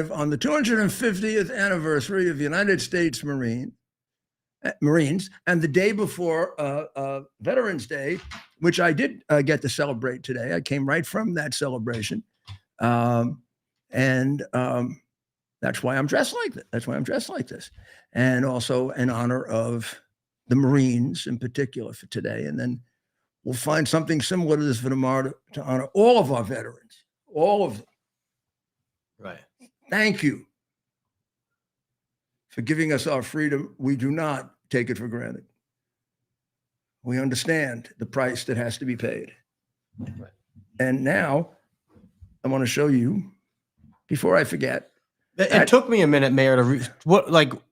live on the 250th anniversary of the United States Marines, and the day before Veterans Day, which I did get to celebrate today. I came right from that celebration. And that's why I'm dressed like that. That's why I'm dressed like this. And also in honor of the Marines in particular for today. And then we'll find something similar to this for tomorrow to honor all of our veterans, all of them. Right. Thank you for giving us our freedom. We do not take it for granted. We understand the price that has to be paid. Right. And now I want to show you, before I forget. It took me a minute, Mayor, to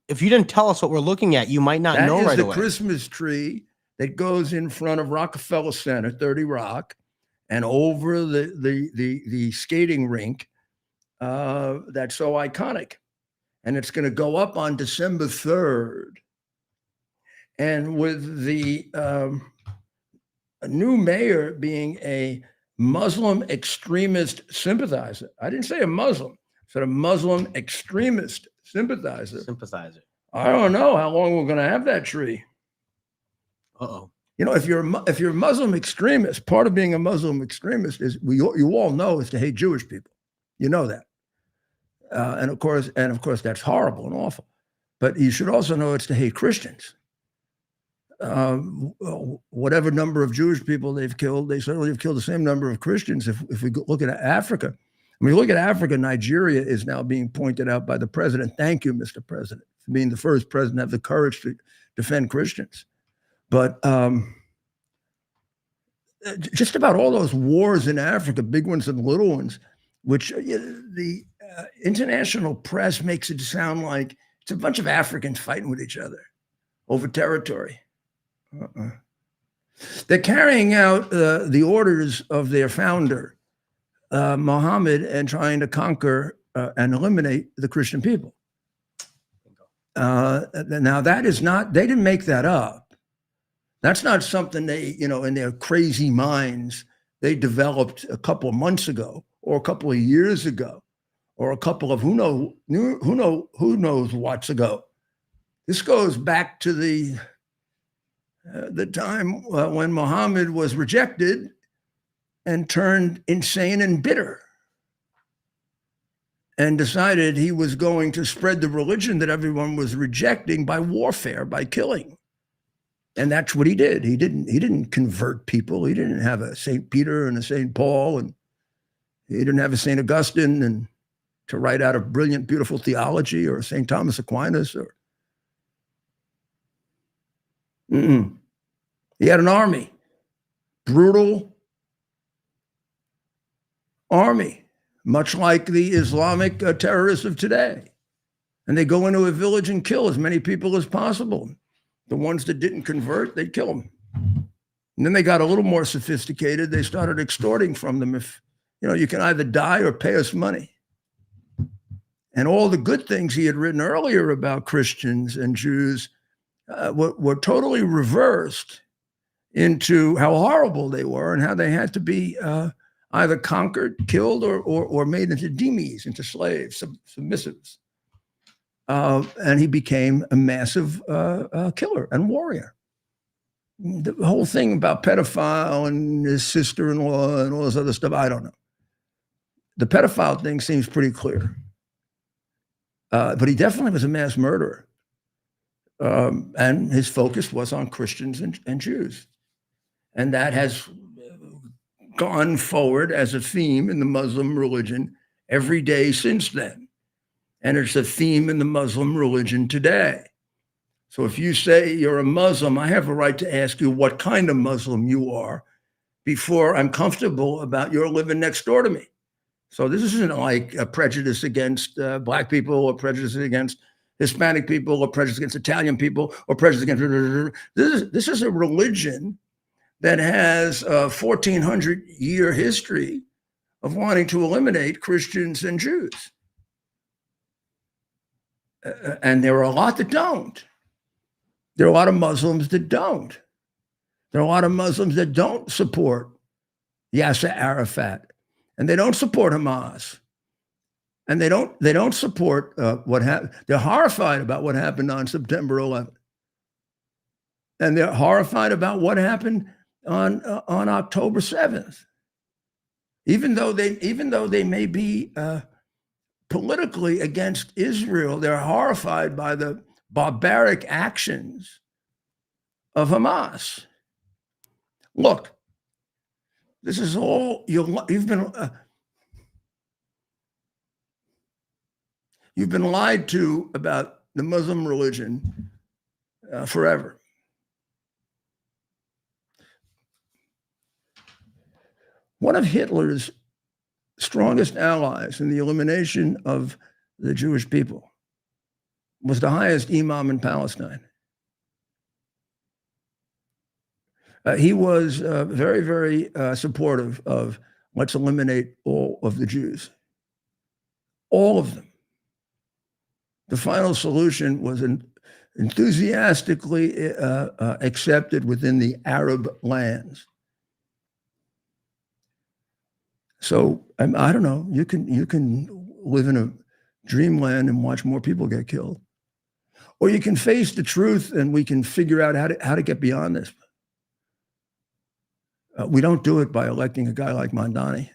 if you didn't tell us what we're looking at, you might not know right away. That is the Christmas tree that goes in front of Rockefeller Center, 30 Rock, and over the skating rink that's so iconic. And it's going to go up on December 3rd. And with the new mayor being a Muslim extremist sympathizer, I didn't say a Muslim, I said a Muslim extremist sympathizer. I don't know how long we're going to have that tree. Uh-oh. You know, if you're a Muslim extremist, part of being a Muslim extremist is you all know is to hate Jewish people. You know that, and of course that's horrible and awful. But you should also know it's to hate Christians. Whatever number of Jewish people they've killed, they certainly have killed the same number of Christians. If we look at Africa, I mean, look at Africa. Nigeria is now being pointed out by the president. Thank you, Mr. President, for being the first president to have the courage to defend Christians. But just about all those wars in Africa, big ones and little ones, which the international press makes it sound like it's a bunch of Africans fighting with each other over territory. They're carrying out the orders of their founder, Muhammad, and trying to conquer and eliminate the Christian people. Now, that is not, they didn't make that up. That's not something they, in their crazy minds, they developed a couple of months ago or a couple of years ago or a couple of who knows what's ago. This goes back to the time when Muhammad was rejected and turned insane and bitter and decided he was going to spread the religion that everyone was rejecting by warfare, by killing. And that's what he did. He didn't convert people. He didn't have a St. Peter and a St. Paul, and he didn't have a St. Augustine and to write out a brilliant, beautiful theology, or St. Thomas Aquinas, or He had an army, brutal army, much like the Islamic terrorists of today. And they go into a village and kill as many people as possible. The ones that didn't convert, they'd kill them. And then they got a little more sophisticated. They started extorting from them. If, you can either die or pay us money. And all the good things he had written earlier about Christians and Jews were totally reversed into how horrible they were and how they had to be either conquered, killed, or made into dhimmis, into slaves, submissives. And he became a massive killer and warrior. The whole thing about pedophile and his sister-in-law and all this other stuff, I don't know. The pedophile thing seems pretty clear. But he definitely was a mass murderer. And his focus was on Christians and Jews. And that has gone forward as a theme in the Muslim religion every day since then. And it's a theme in the Muslim religion today. So if you say you're a Muslim, I have a right to ask you what kind of Muslim you are before I'm comfortable about your living next door to me. So this isn't like a prejudice against Black people or prejudice against Hispanic people or prejudice against Italian people or prejudice against... This is a religion that has a 1,400-year history of wanting to eliminate Christians and Jews. And there are a lot that don't. There are a lot of Muslims that don't. There are a lot of Muslims that don't support Yasser Arafat, and they don't support Hamas. And they don't support what happened. They're horrified about what happened on September 11th. And they're horrified about what happened on October 7th. Even though they may be politically against Israel, they're horrified by the barbaric actions of Hamas. Look, this is all you've been lied to about the Muslim religion forever. One of Hitler's strongest allies in the elimination of the Jewish people was the highest imam in Palestine. He was very, very supportive of let's eliminate all of the Jews, all of them. The final solution was enthusiastically accepted within the Arab lands. So I don't know. You can live in a dreamland and watch more people get killed, or you can face the truth and we can figure out how to get beyond this. We don't do it by electing a guy like Mondani,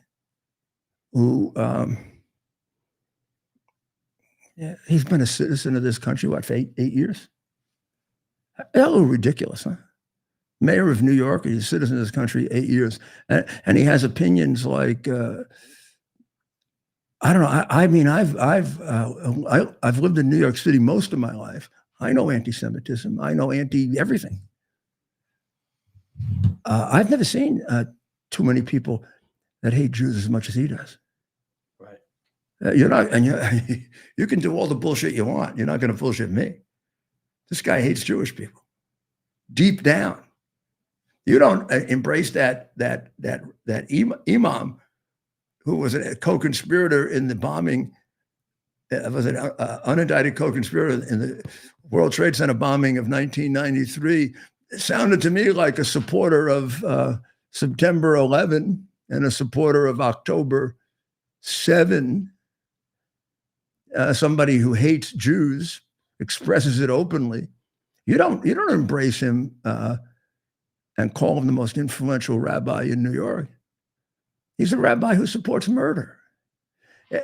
who he's been a citizen of this country what for eight years. A little ridiculous, huh? Mayor of New York, he's a citizen of this country 8 years, and he has opinions like I don't know. I mean, I've lived in New York City most of my life. I know anti-Semitism. I know anti-everything. I've never seen too many people that hate Jews as much as he does. Right. You're not, and you can do all the bullshit you want. You're not going to bullshit me. This guy hates Jewish people deep down. You don't embrace that imam who was a co-conspirator in the bombing, was an unindicted co-conspirator in the World Trade Center bombing of 1993. It sounded to me like a supporter of September 11 and a supporter of October 7. Somebody who hates Jews, expresses it openly. You don't embrace him and call him the most influential rabbi in New York. He's a rabbi who supports murder.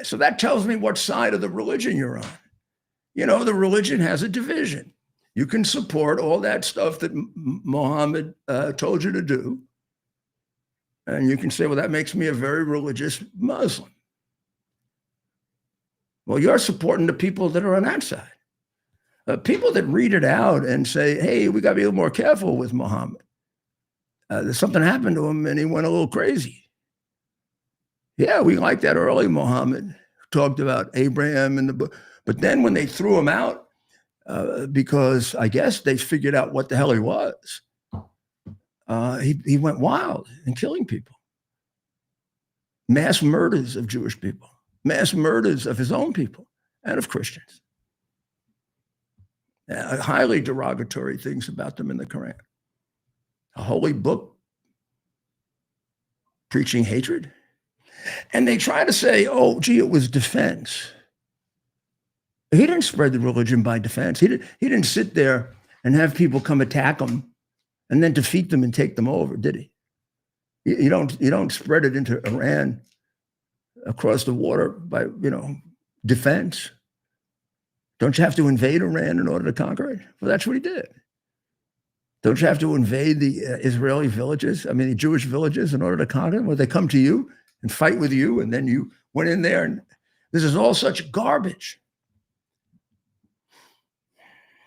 So that tells me what side of the religion you're on. You know, the religion has a division. You can support all that stuff that Muhammad told you to do. And you can say, well, that makes me a very religious Muslim. Well, you're supporting the people that are on that side. People that read it out and say, hey, we got to be a little more careful with Muhammad. There's something happened to him and he went a little crazy. Yeah, we like that early Muhammad talked about Abraham in the book. But then when they threw him out, because I guess they figured out what the hell he was, he went wild and killing people. Mass murders of Jewish people, mass murders of his own people and of Christians. Highly derogatory things about them in the Quran. A holy book preaching hatred. And they try to say, oh, gee, it was defense. He didn't spread the religion by defense. He didn't sit there and have people come attack him and then defeat them and take them over, did he? You don't spread it into Iran across the water by, defense. Don't you have to invade Iran in order to conquer it? Well, that's what he did. Don't you have to invade the Israeli villages, the Jewish villages in order to conquer them? Well, they come to you and fight with you, and then you went in there, and this is all such garbage.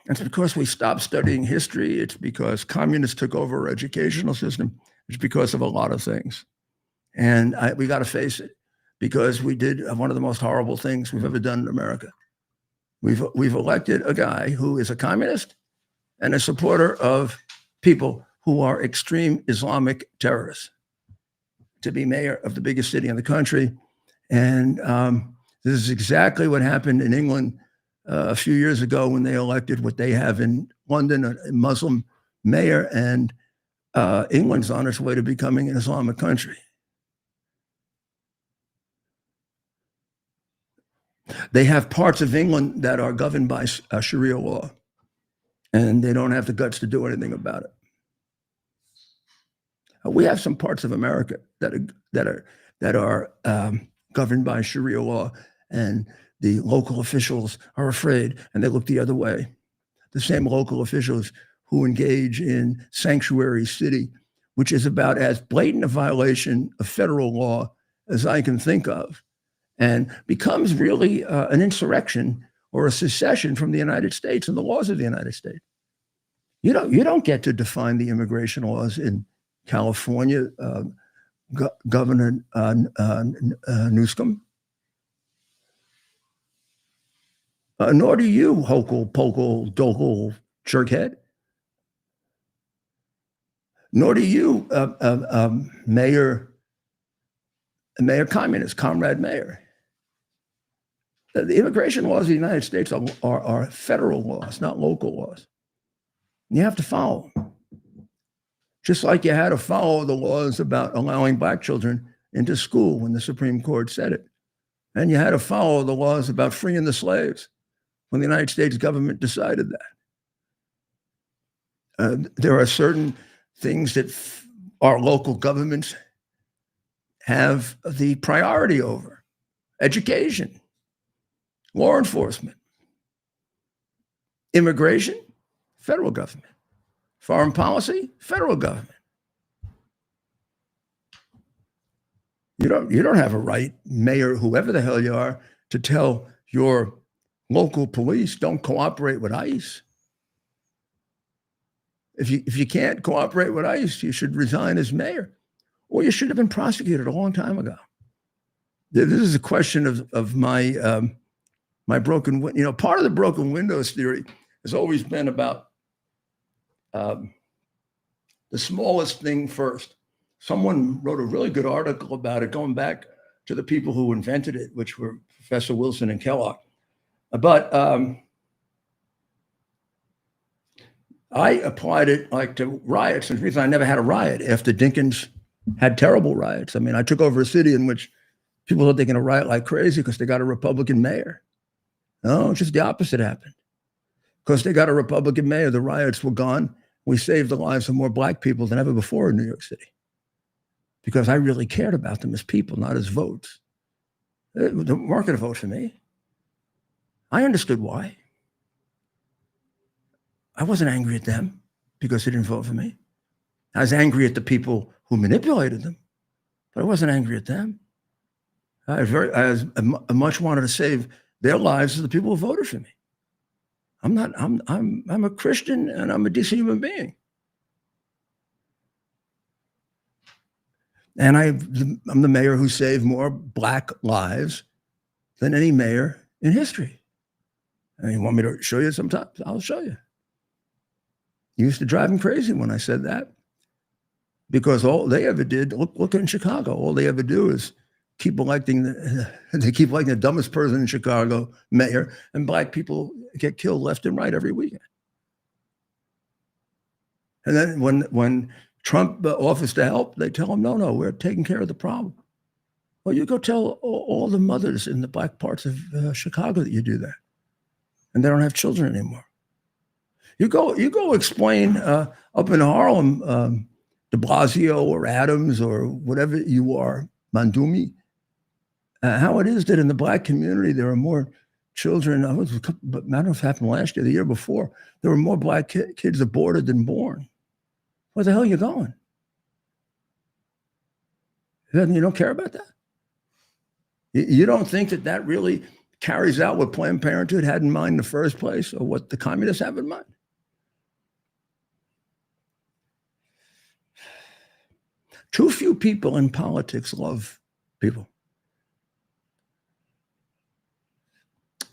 It's because we stopped studying history. It's because communists took over our educational system. It's because of a lot of things. And we got to face it, because we did one of the most horrible things we've ever done in America. We've elected a guy who is a communist and a supporter of people who are extreme Islamic terrorists to be mayor of the biggest city in the country. And this is exactly what happened in England a few years ago when they elected what they have in London, a Muslim mayor, and England's on its way to becoming an Islamic country. They have parts of England that are governed by Sharia law, and they don't have the guts to do anything about it. We have some parts of America that are governed by Sharia law, and the local officials are afraid, and they look the other way. The same local officials who engage in sanctuary city, which is about as blatant a violation of federal law as I can think of, and becomes really an insurrection or a secession from the United States and the laws of the United States. You don't get to define the immigration laws in California, Governor Newsom. Nor do you, Hochul, Pokel, Dokel, jerkhead. Nor do you, Mayor Communist, Comrade Mayor. The immigration laws of the United States are federal laws, not local laws. You have to follow them. Just like you had to follow the laws about allowing black children into school when the Supreme Court said it. And you had to follow the laws about freeing the slaves when the United States government decided that. There are certain things that our local governments have the priority over. Education, law enforcement, immigration, federal government. Foreign policy, federal government. You don't have a right, mayor, whoever the hell you are, to tell your local police don't cooperate with ICE. If you can't cooperate with ICE, you should resign as mayor, or you should have been prosecuted a long time ago. This is a question of my my broken, part of the broken windows theory has always been about the smallest thing first. Someone wrote a really good article about it, going back to the people who invented it, which were Professor Wilson and Kellogg. But I applied it like to riots, and the reason I never had a riot after Dinkins had terrible riots. I mean, I took over a city in which people thought they were going to riot like crazy because they got a Republican mayor. No, just the opposite happened. Because they got a Republican mayor, the riots were gone. We saved the lives of more black people than ever before in New York City. Because I really cared about them as people, not as votes. They weren't going to vote for me. I understood why. I wasn't angry at them because they didn't vote for me. I was angry at the people who manipulated them, but I wasn't angry at them. I much wanted to save their lives as the people who voted for me. I'm a Christian and I'm a decent human being. And I'm the mayor who saved more black lives than any mayor in history. And you want me to show you sometimes? I'll show you. It used to drive him crazy when I said that, because all they ever did, look in Chicago, all they ever do is keep electing the dumbest person in Chicago mayor, and black people get killed left and right every weekend. And then when Trump offers to help, they tell him, no, we're taking care of the problem. Well, you go tell all the mothers in the black parts of Chicago that you do that, and they don't have children anymore. You go explain up in Harlem, de Blasio or Adams or whatever you are, Mandumi, how it is that in the black community there are more children. I don't know if it happened last year, the year before, there were more black kids aborted than born. Where the hell are you going? You don't care about that? You don't think that really carries out what Planned Parenthood had in mind in the first place, or what the communists have in mind? Too few people in politics love people.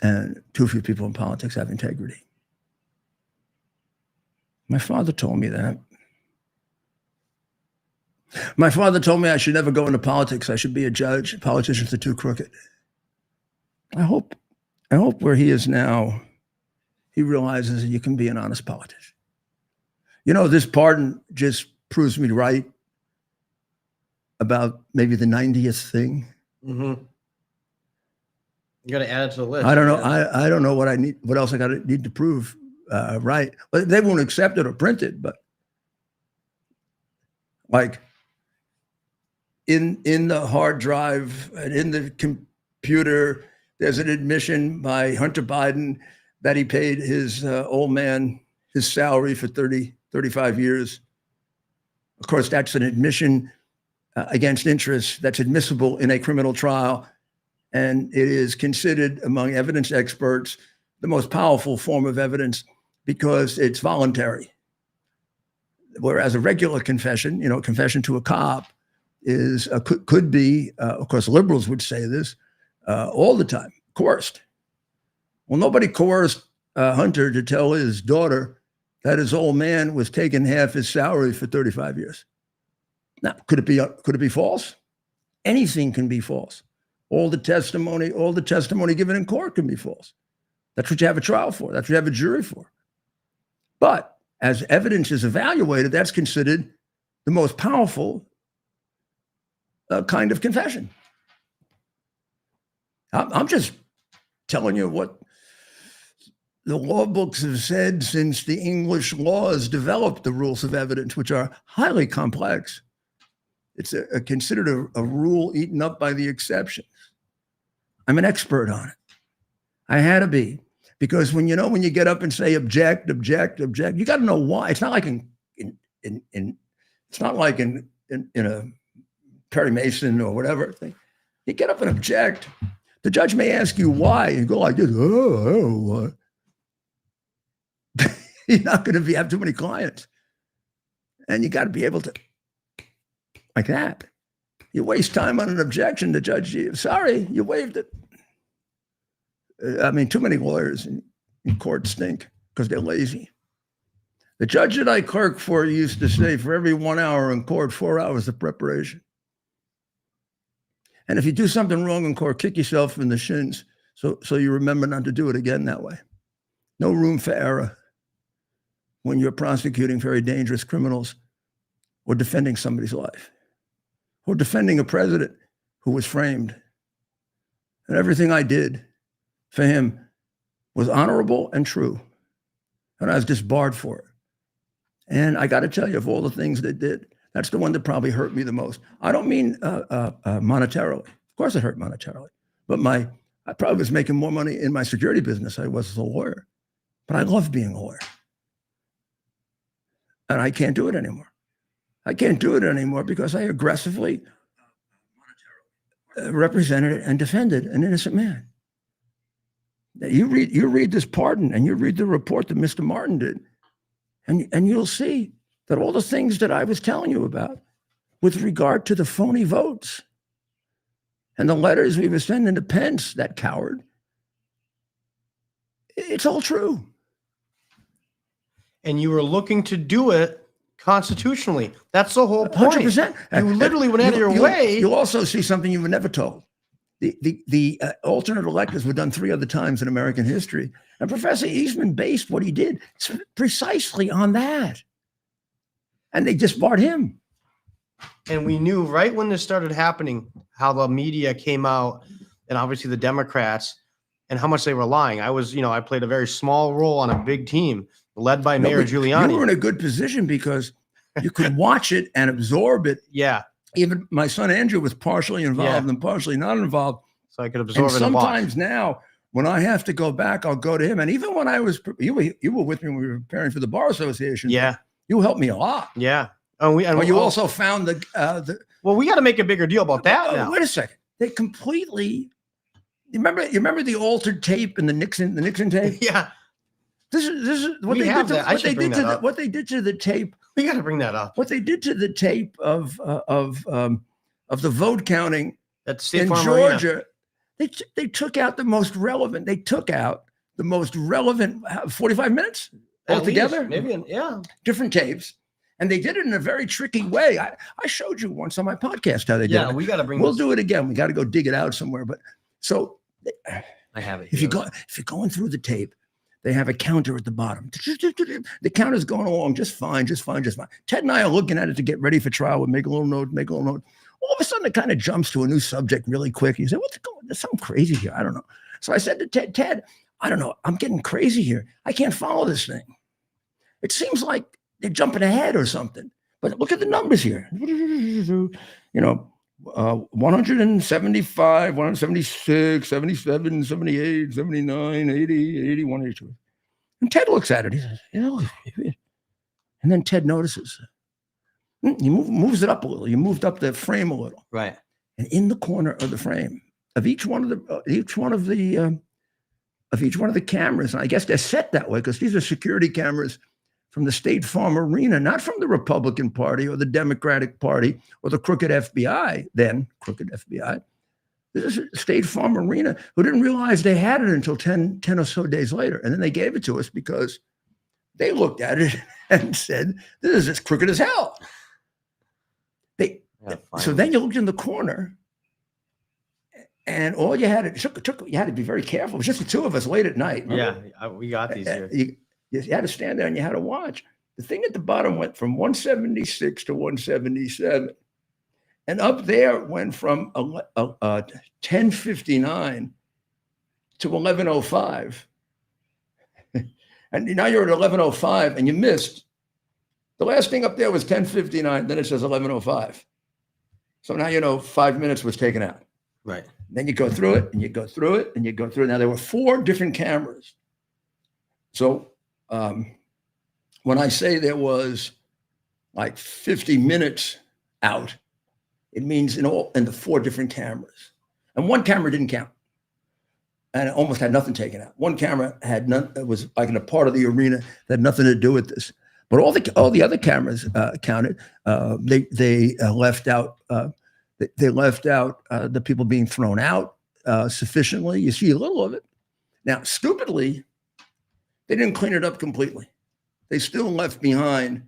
And too few people in politics have integrity. My father told me that. My father told me I should never go into politics. I should be a judge. Politicians are too crooked. I hope where he is now, he realizes that you can be an honest politician. This pardon just proves me right about maybe the 90th thing. Mm-hmm. You got to add it to the list. I don't know. I don't know what I need. What else I got to need to prove? Right. But they won't accept it or print it. But like in the hard drive and in the computer, there's an admission by Hunter Biden that he paid his old man his salary for 35 years. Of course, that's an admission against interest that's admissible in a criminal trial. And it is considered among evidence experts the most powerful form of evidence because it's voluntary. Whereas a regular confession, confession to a cop is could be, of course, liberals would say this all the time, coerced. Well, nobody coerced Hunter to tell his daughter that his old man was taking half his salary for 35 years. Now, could it be false? Anything can be false. All the testimony given in court can be false. That's what you have a trial for. That's what you have a jury for. But as evidence is evaluated, that's considered the most powerful kind of confession. I'm just telling you what the law books have said since the English laws developed the rules of evidence, which are highly complex. It's considered a rule eaten up by the exceptions. I'm an expert on it. I had to be, because when you get up and say object, you got to know why. It's not like it's not like in a Perry Mason or whatever thing. You get up and object. The judge may ask you why, and you go like this. Oh, you're not going to have too many clients, and you got to be able to, like that. You waste time on an objection, the judge, sorry, you waived it. I mean, too many lawyers in court stink because they're lazy. The judge that I clerked for used to say, for every 1 hour in court, 4 hours of preparation. And if you do something wrong in court, kick yourself in the shins so you remember not to do it again that way. No room for error when you're prosecuting very dangerous criminals or defending somebody's life or defending a president who was framed. And everything I did for him was honorable and true. And I was disbarred for it. And I got to tell you, of all the things they did, that's the one that probably hurt me the most. I don't mean monetarily. Of course it hurt monetarily. But I probably was making more money in my security business than I was as a lawyer. But I love being a lawyer. And I can't do it anymore. I can't do it anymore because I aggressively represented and defended an innocent man. You read this pardon and you read the report that Mr. Martin did, and you'll see that all the things that I was telling you about with regard to the phony votes and the letters we were sending to Pence, that coward, it's all true. And you were looking to do it constitutionally. That's the whole point. 100%. You literally went out of your way. You'll also see something you were never told. The alternate electors were done 3 other times in American history. And Professor Eastman based what he did precisely on that. And they disbarred him. And we knew right when this started happening, how the media came out, and obviously the Democrats, and how much they were lying. I played a very small role on a big team led by Mayor Giuliani. You were in a good position because you could watch it and absorb it. Yeah. Even my son Andrew was partially involved and partially not involved. So I could absorb it. And sometimes now, when I have to go back, I'll go to him. And even when I was, you were with me when we were preparing for the Bar Association. Yeah. You helped me a lot. Yeah. You also found well, we got to make a bigger deal about that now. Wait a second. They completely, you remember the altered tape and the Nixon tape? Yeah. This is what they did to what they did to the tape. We got to bring that up. What they did to the tape of the vote counting in Georgia, they took out the most relevant. They took out the most relevant 45 minutes altogether. Maybe, yeah. Different tapes. And they did it in a very tricky way. I showed you once on my podcast how they did it. Yeah, we got to bring. We'll do it again. We got to go dig it out somewhere. But so I have it. If you're going through the tape, they have a counter at the bottom. The counter's going along just fine. Ted and I are looking at it to get ready for trial. We'll make a little note. All of a sudden, it kind of jumps to a new subject really quick. You say, "What's going on? There's something crazy here. I don't know." So I said to Ted, I don't know, I'm getting crazy here. I can't follow this thing. It seems like they're jumping ahead or something. But look at the numbers here. 175, 176, 77, 78, 79, 80, 81, 82. And Ted looks at it. He says, and then Ted notices. He moves it up a little. You moved up the frame a little. Right. And in the corner of the frame of each one of the cameras, and I guess they're set that way because these are security cameras from the State Farm Arena, not from the Republican Party or the Democratic Party or the crooked FBI, then crooked FBI. This is State Farm Arena, who didn't realize they had it until 10 or so days later. And then they gave it to us because they looked at it and said, this is as crooked as hell. So then you looked in the corner, and all you had you had to be very careful. It was just the two of us late at night. Remember? Yeah, we got these here. You had to stand there and you had to watch. The thing at the bottom went from 176 to 177. And up there went from 1059 to 1105. And now you're at 1105 and you missed. The last thing up there was 1059. Then it says 1105. So now 5 minutes was taken out. Right. Then you go through it and you go through it and you go through it. Now there were 4 different cameras. So when I say there was like 50 minutes out, it means in the 4 different cameras. And one camera didn't count. And it almost had nothing taken out. One camera had none. It was like in a part of the arena that had nothing to do with this. But all the other cameras counted. They left out. They left out the people being thrown out sufficiently. You see a little of it. Now, stupidly, they didn't clean it up completely. They still left behind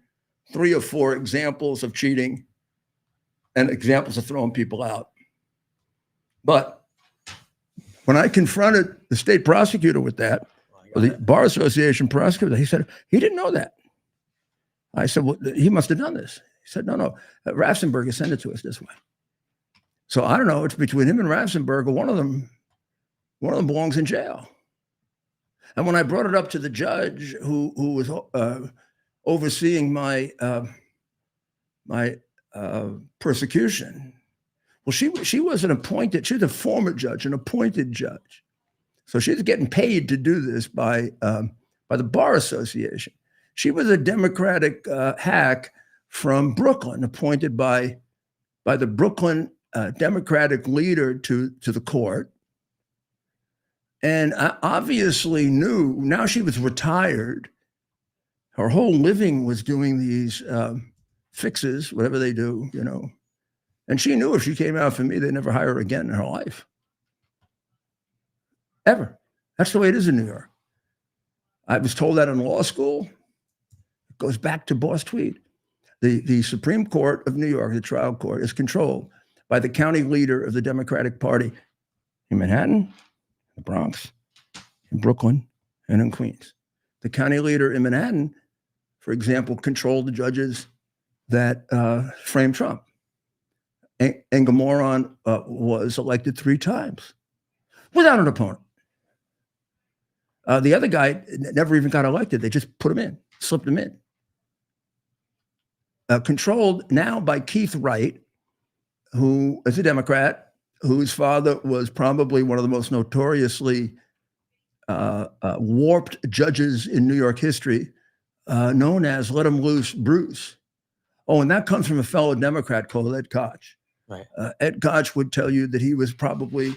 3 or 4 examples of cheating and examples of throwing people out. But when I confronted the state prosecutor with that, or the Bar Association prosecutor, he said he didn't know that. I said, well, he must have done this. He said, no. Ratzenberger sent it to us this way. So I don't know. It's between him and Ratzenberger. One of them belongs in jail. And when I brought it up to the judge who was overseeing my persecution, well, she was an appointed. She was a former judge, an appointed judge, so she was getting paid to do this by the Bar Association. She was a Democratic hack from Brooklyn, appointed by the Brooklyn Democratic leader to the court. And I obviously knew, now she was retired. Her whole living was doing these fixes, whatever they do, And she knew if she came out for me, they'd never hire her again in her life. Ever. That's the way it is in New York. I was told that in law school. It goes back to Boss Tweed. The Supreme Court of New York, the trial court, is controlled by the county leader of the Democratic Party in Manhattan, the Bronx, in Brooklyn, and in Queens. The county leader in Manhattan, for example, controlled the judges that framed Trump. Engelmoron was elected 3 times without an opponent. The other guy never even got elected. They just put him in, slipped him in. Controlled now by Keith Wright, who is a Democrat, whose father was probably one of the most notoriously warped judges in New York history, known as Let 'Em Loose Bruce. Oh, and that comes from a fellow Democrat called Ed Koch. Right. Ed Koch would tell you that he was probably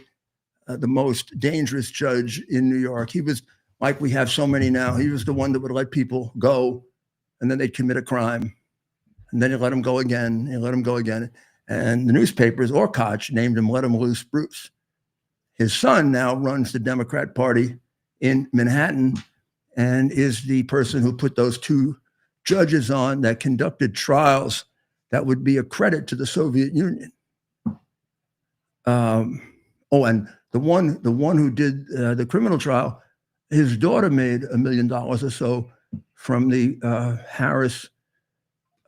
the most dangerous judge in New York. He was, like we have so many now, he was the one that would let people go, and then they'd commit a crime. And then he'd let them go again, and let them go again. And the newspapers, or Koch, named him Let 'Em Loose Bruce. His son now runs the Democrat Party in Manhattan and is the person who put those 2 judges on that conducted trials that would be a credit to the Soviet Union. And the one who did the criminal trial, his daughter made $1 million or so from the Harris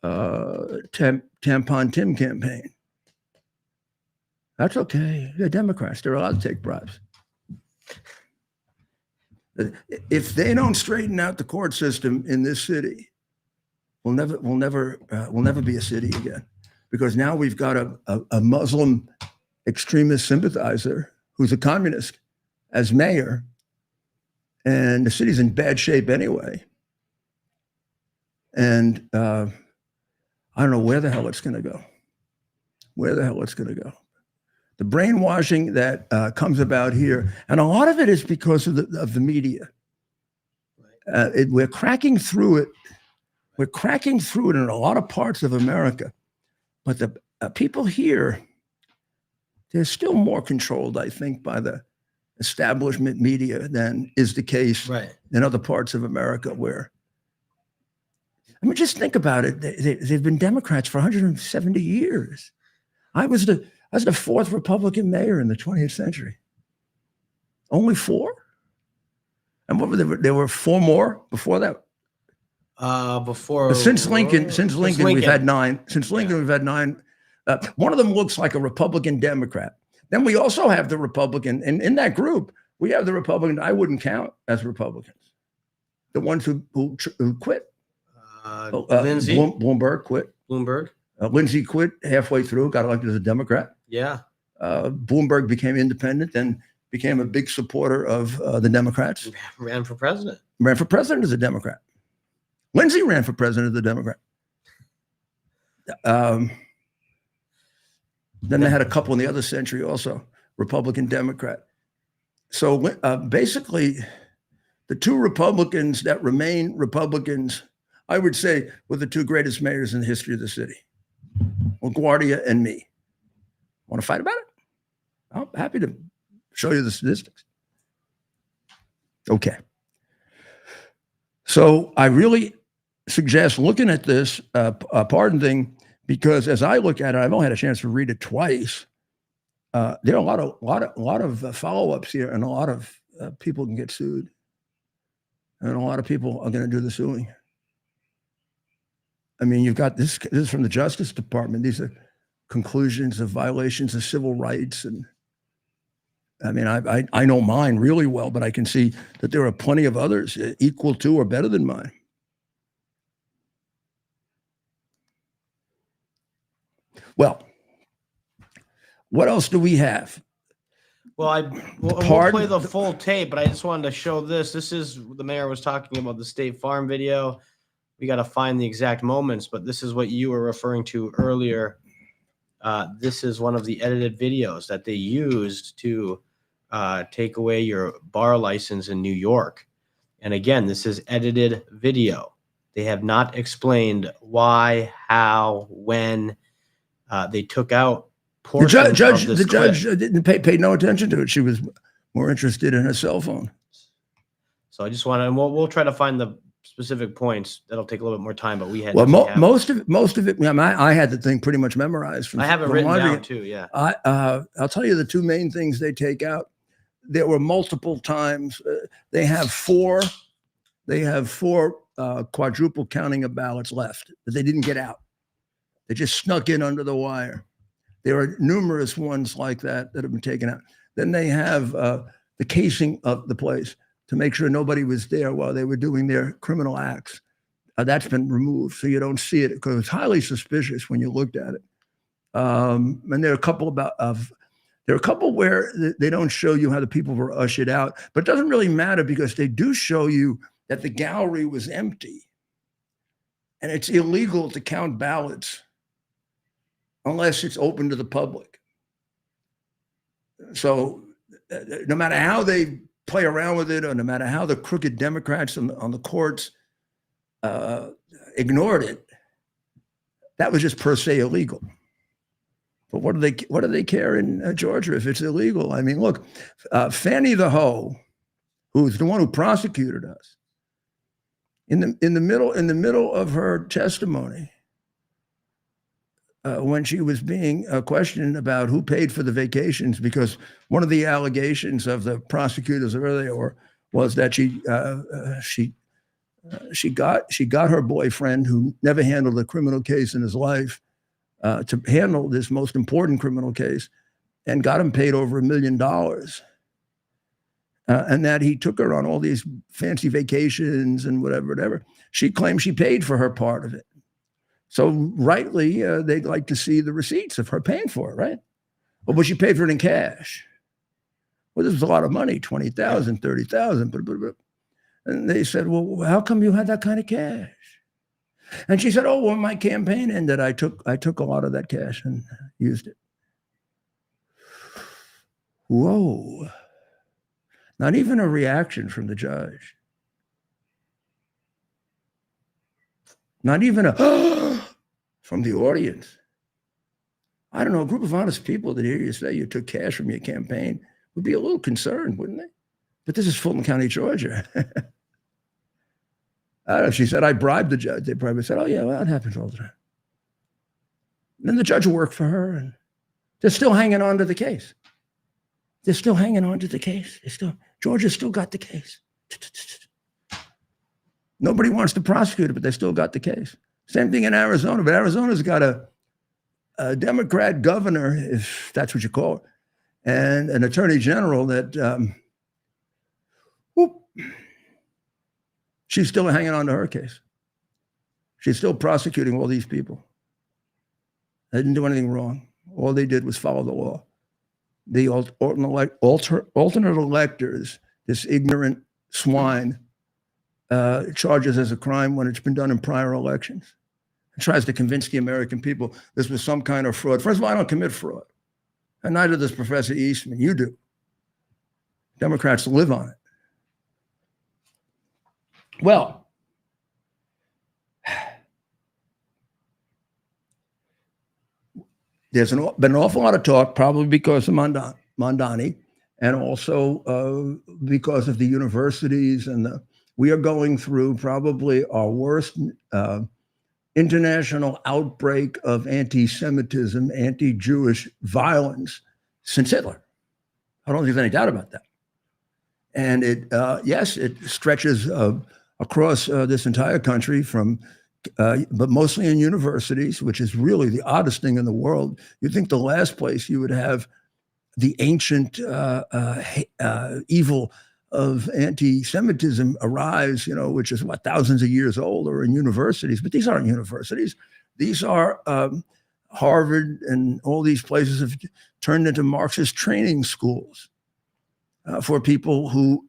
Tampon Tim campaign. That's okay. They're Democrats. They're allowed to take bribes. If they don't straighten out the court system in this city, we'll never be a city again, because now we've got a Muslim extremist sympathizer who's a communist as mayor, and the city's in bad shape anyway. And I don't know where the hell it's going to go. Where the hell it's going to go. The brainwashing that comes about here, and a lot of it is because of the media. We're cracking through it. We're cracking through it in a lot of parts of America. But the people here, they're still more controlled, I think, by the establishment media than is the case in other parts of America where, I mean, just think about it. They've been Democrats for 170 years. I was the fourth Republican mayor in the 20th century. Only four? And what were there were four more before that? Since Lincoln, we've had nine. Since Lincoln, we've had nine. One of them looks like a Republican Democrat. Then we also have the Republican, and in that group, we have the Republican I wouldn't count as Republicans. The ones who quit. Lindsay. Bloomberg quit. Bloomberg. Lindsay quit halfway through, got elected as a Democrat. Yeah. Bloomberg became independent, then became a big supporter of the Democrats. Ran for president. Ran for president as a Democrat. Lindsay ran for president as a Democrat. Then they had a couple in the other century also, Republican, Democrat. So basically, the two Republicans that remain Republicans, I would say, were the two greatest mayors in the history of the city. LaGuardia and me. Want to fight about it? I'm happy to show you the statistics. Okay. So I really suggest looking at this pardon thing, because as I look at it, I've only had a chance to read it twice. There are a lot of follow-ups here, and a lot of people can get sued, and a lot of people are going to do the suing. I mean, you've got this. This is from the Justice Department. These are conclusions of violations of civil rights, and I mean, I know mine really well, but I can see that there are plenty of others equal to or better than mine. Well, what else do we have? Well, we'll play the full tape, but I just wanted to show this. This is the mayor was talking about the State Farm video. We got to find the exact moments, but this is what you were referring to earlier. This is one of the edited videos that they used to take away your bar license in New York. And again, this is edited video. They have not explained why, how, when they took out portions of this The judge didn't pay no attention to it. She was more interested in her cell phone. So I just want to, and we'll try to find the specific points. That'll take a little bit more time, but we had. Well, most of it. I mean, I had the thing pretty much memorized. I have it written down too. Yeah. I'll tell you the two main things they take out. There were multiple times. They have four quadruple counting of ballots left that they didn't get out. They just snuck in under the wire. There are numerous ones like that have been taken out. Then they have the casing of the place to make sure nobody was there while they were doing their criminal acts. That's been removed, so you don't see it, because it's highly suspicious when you looked at it. And there are a couple where they don't show you how the people were ushered out, but it doesn't really matter, because they do show you that the gallery was empty, and it's illegal to count ballots unless it's open to the public. So no matter how they play around with it, or no matter how the crooked Democrats on the courts ignored it, that was just per se illegal. But what do they care in Georgia if it's illegal? I mean, look, Fannie the Hoe, who's the one who prosecuted us, in the middle of her testimony, when she was being questioned about who paid for the vacations, because one of the allegations of the prosecutors earlier was that she got her boyfriend, who never handled a criminal case in his life, to handle this most important criminal case, and got him paid over $1 million. and that he took her on all these fancy vacations and whatever. She claimed she paid for her part of it. So rightly, they'd like to see the receipts of her paying for it, right? Well, but she paid for it in cash. Well, this was a lot of money, 20,000, 30,000. And they said, well, how come you had that kind of cash? And she said, oh, when my campaign ended, I took a lot of that cash and used it. Whoa. Not even a reaction from the judge. Not even a from the audience. I don't know, a group of honest people that hear you say you took cash from your campaign would be a little concerned, wouldn't they? But this is Fulton County, Georgia. I don't know. She said, I bribed the judge. They probably said, oh, yeah, well, that happens all the time. And then the judge worked for her, and they're still hanging on to the case. They're still hanging on to the case. Georgia's still got the case. Nobody wants to prosecute it, but they still got the case. Same thing in Arizona, but Arizona's got a Democrat governor, if that's what you call it, and an attorney general that, she's still hanging on to her case. She's still prosecuting all these people. They didn't do anything wrong. All they did was follow the law. The alternate electors, this ignorant swine, charges as a crime when it's been done in prior elections. It tries to convince the American people this was some kind of fraud. First of all, I don't commit fraud. And neither does Professor Eastman. You do. Democrats live on it. Well, there's been an awful lot of talk, probably because of Mondani, and also because of the universities. And we are going through probably our worst international outbreak of anti-Semitism, anti-Jewish violence since Hitler. I don't think there's any doubt about that. And it stretches across this entire country but mostly in universities, which is really the oddest thing in the world. You'd think the last place you would have the ancient evil of anti-Semitism arise, which is thousands of years old, or in universities. But these aren't universities. These are Harvard, and all these places have turned into Marxist training schools for people who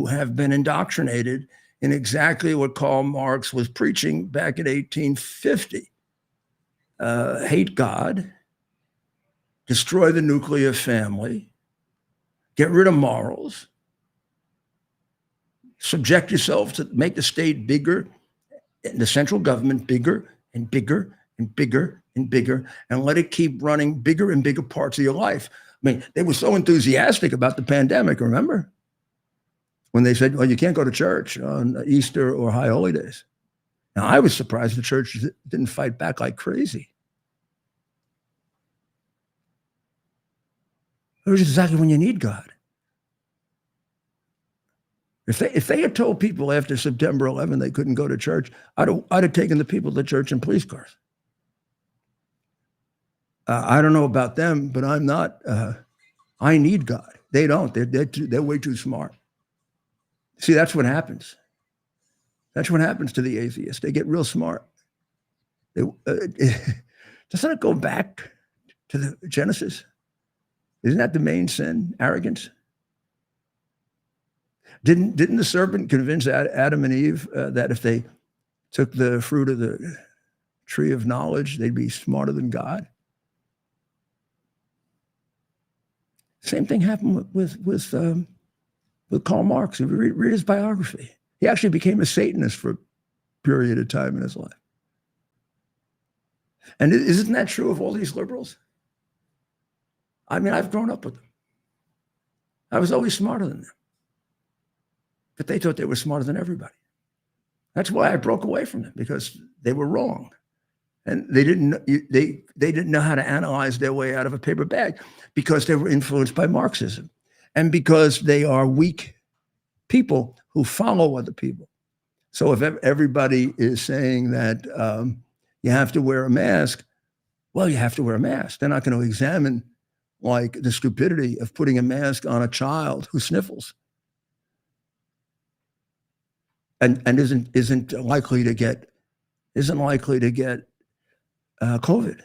have been indoctrinated in exactly what Karl Marx was preaching back in 1850. Hate God, destroy the nuclear family, get rid of morals, subject yourself to make the state bigger, and the central government bigger and bigger and bigger and bigger, and let it keep running bigger and bigger parts of your life. I mean, they were so enthusiastic about the pandemic, remember? When they said, well, you can't go to church on Easter or high holy days. Now, I was surprised the church didn't fight back like crazy. It was exactly when you need God. If they had told people after September 11 they couldn't go to church, I'd have taken the people to church in police cars. I don't know about them, but I'm not. I need God. They don't. They're way too smart. See, that's what happens. That's what happens to the atheists. They get real smart. Doesn't it go back to the Genesis? Isn't that the main sin? Arrogance. Didn't the serpent convince Adam and Eve that if they took the fruit of the tree of knowledge, they'd be smarter than God? Same thing happened with Karl Marx. If you read his biography, he actually became a Satanist for a period of time in his life. And isn't that true of all these liberals? I mean, I've grown up with them. I was always smarter than them. But they thought they were smarter than everybody. That's why I broke away from them, because they were wrong. And they didn't know how to analyze their way out of a paper bag, because they were influenced by Marxism, and because they are weak people who follow other people. So if everybody is saying that you have to wear a mask, well, you have to wear a mask. They're not going to examine like the stupidity of putting a mask on a child who sniffles and isn't likely to get COVID.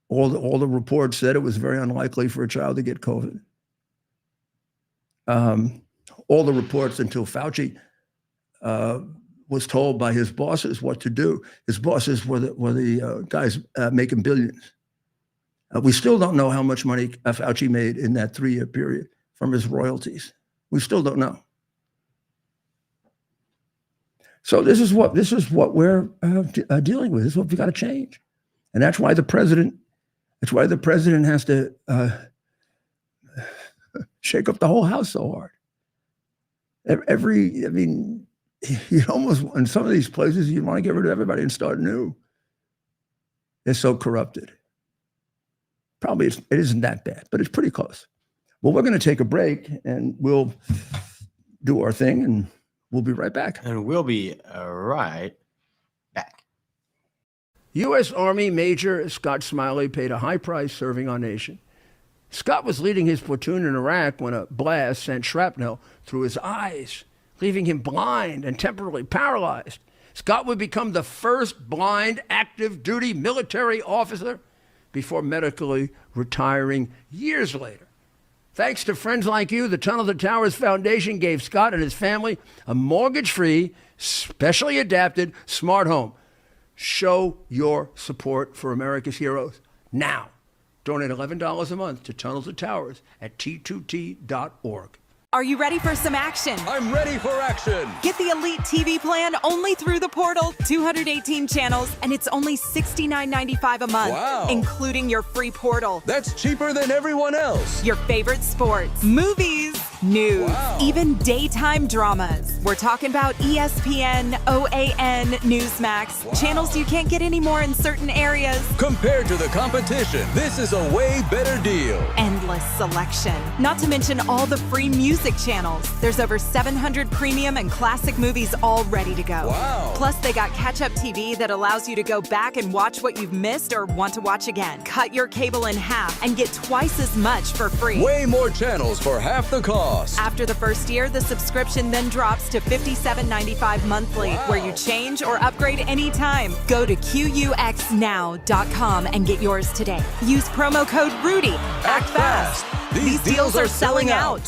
All the reports said it was very unlikely for a child to get COVID. All the reports until Fauci was told by his bosses what to do. His bosses were the guys making billions. We still don't know how much money Fauci made in that 3-year period from his royalties. We still don't know. So this is what we're dealing with. This is what we got to change, and that's why the president has to shake up the whole house so hard. You almost, in some of these places, you want to get rid of everybody and start new. They're so corrupted. Probably it isn't that bad, but it's pretty close. Well, we're going to take a break and we'll do our thing and we'll be right back. And we'll be right back. U.S. Army Major Scott Smiley paid a high price serving our nation. Scott was leading his platoon in Iraq when a blast sent shrapnel through his eyes, leaving him blind and temporarily paralyzed. Scott would become the first blind active duty military officer before medically retiring years later. Thanks to friends like you, the Tunnel to Towers Foundation gave Scott and his family a mortgage-free, specially adapted smart home. Show your support for America's heroes now. Donate $11 a month to Tunnel to Towers at T2T.org. Are you ready for some action? I'm ready for action. Get the Elite TV plan only through the portal. 218 channels, and it's only $69.95 a month, Wow. including your free portal. That's cheaper than everyone else. Your favorite sports, movies, news, Wow. even daytime dramas. We're talking about ESPN, OAN, Newsmax, Wow. channels you can't get anymore in certain areas. Compared to the competition, this is a way better deal. Endless selection. Not to mention all the free music channels. There's over 700 premium and classic movies all ready to go. Wow. Plus, they got catch-up TV that allows you to go back and watch what you've missed or want to watch again. Cut your cable in half and get twice as much for free. Way more channels for half the cost. After the first year, the subscription then drops to $57.95 monthly, Wow. where you change or upgrade anytime. Go to QUXNow.com and get yours today. Use promo code RUDY. Act fast. These deals are selling out.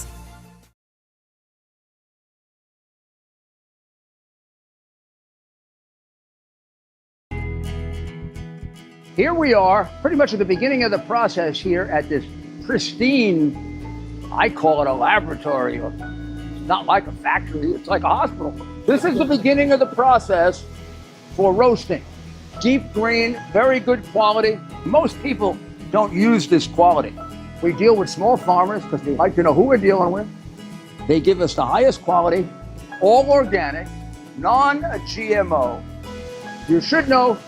Here we are, pretty much at the beginning of the process here at this pristine, I call it a laboratory. It's not like a factory, it's like a hospital. This is the beginning of the process for roasting. Deep grain, very good quality. Most people don't use this quality. We deal with small farmers because they like to know who we're dealing with. They give us the highest quality, all organic, non-GMO. You should know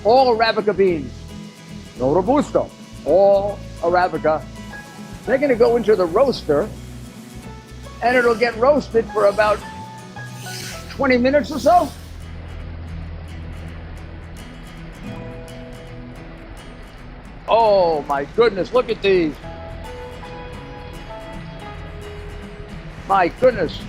all Arabica beans, no Robusto, all Arabica. They're going to go into the roaster and it'll get roasted for about 20 minutes or so. Oh my goodness, look at these. My goodness.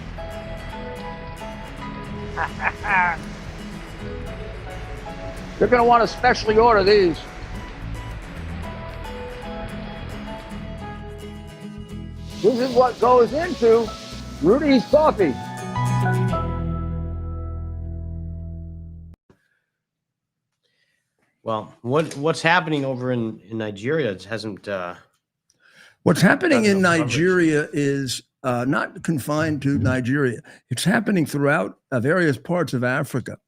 You're going to want to specially order these. This is what goes into Rudy's coffee. Well, what's happening over in Nigeria hasn't. What's happening in Got no coverage. Nigeria is not confined to Nigeria. It's happening throughout various parts of Africa.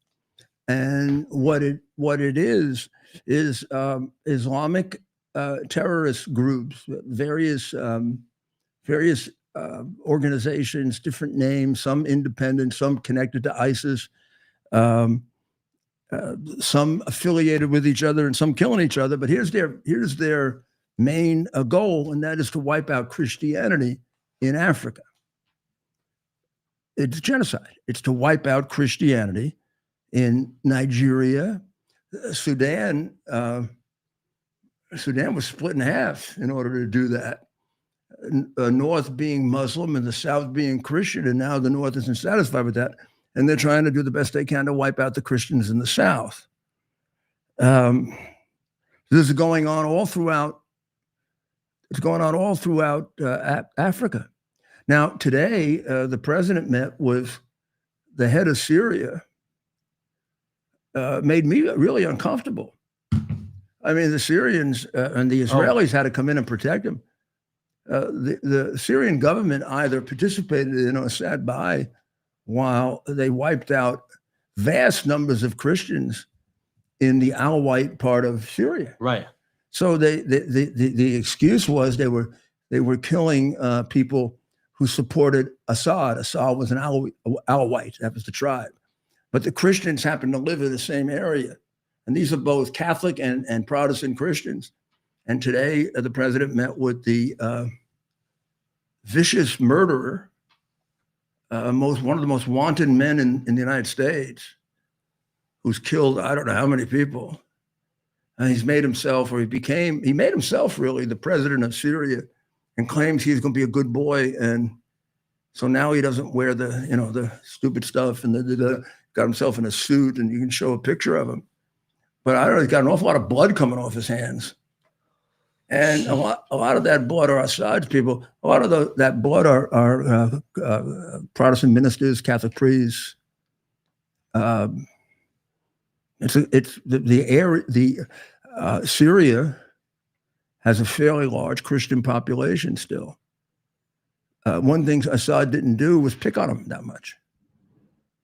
And what it is Islamic terrorist groups, various organizations, different names, some independent, some connected to ISIS, some affiliated with each other, and some killing each other. But here's their main goal, and that is to wipe out Christianity in Africa. It's genocide. It's to wipe out Christianity in Nigeria, Sudan, Sudan was split in half in order to do that. North being Muslim and the South being Christian, and now the North isn't satisfied with that, and they're trying to do the best they can to wipe out the Christians in the South. This is going on all throughout. It's going on all throughout Africa. Now, today, the president met with the head of Syria. Made me really uncomfortable. I mean, the Syrians and the Israelis had to come in and protect him. The Syrian government either participated in or sat by while they wiped out vast numbers of Christians in the Alawite part of Syria. Right. So the excuse was they were killing people who supported Assad. Assad was an Alawite. That was the tribe. But the Christians happened to live in the same area. And these are both Catholic and Protestant Christians. And today, the president met with the vicious murderer, one of the most wanted men in the United States, who's killed I don't know how many people. And he made himself really the president of Syria, and claims he's going to be a good boy. And so now he doesn't wear the stupid stuff and got himself in a suit, and you can show a picture of him. But I don't know, he's got an awful lot of blood coming off his hands. And a lot of that blood are Assad's people. A lot of that blood are Protestant ministers, Catholic priests. Syria has a fairly large Christian population still. One thing Assad didn't do was pick on them that much.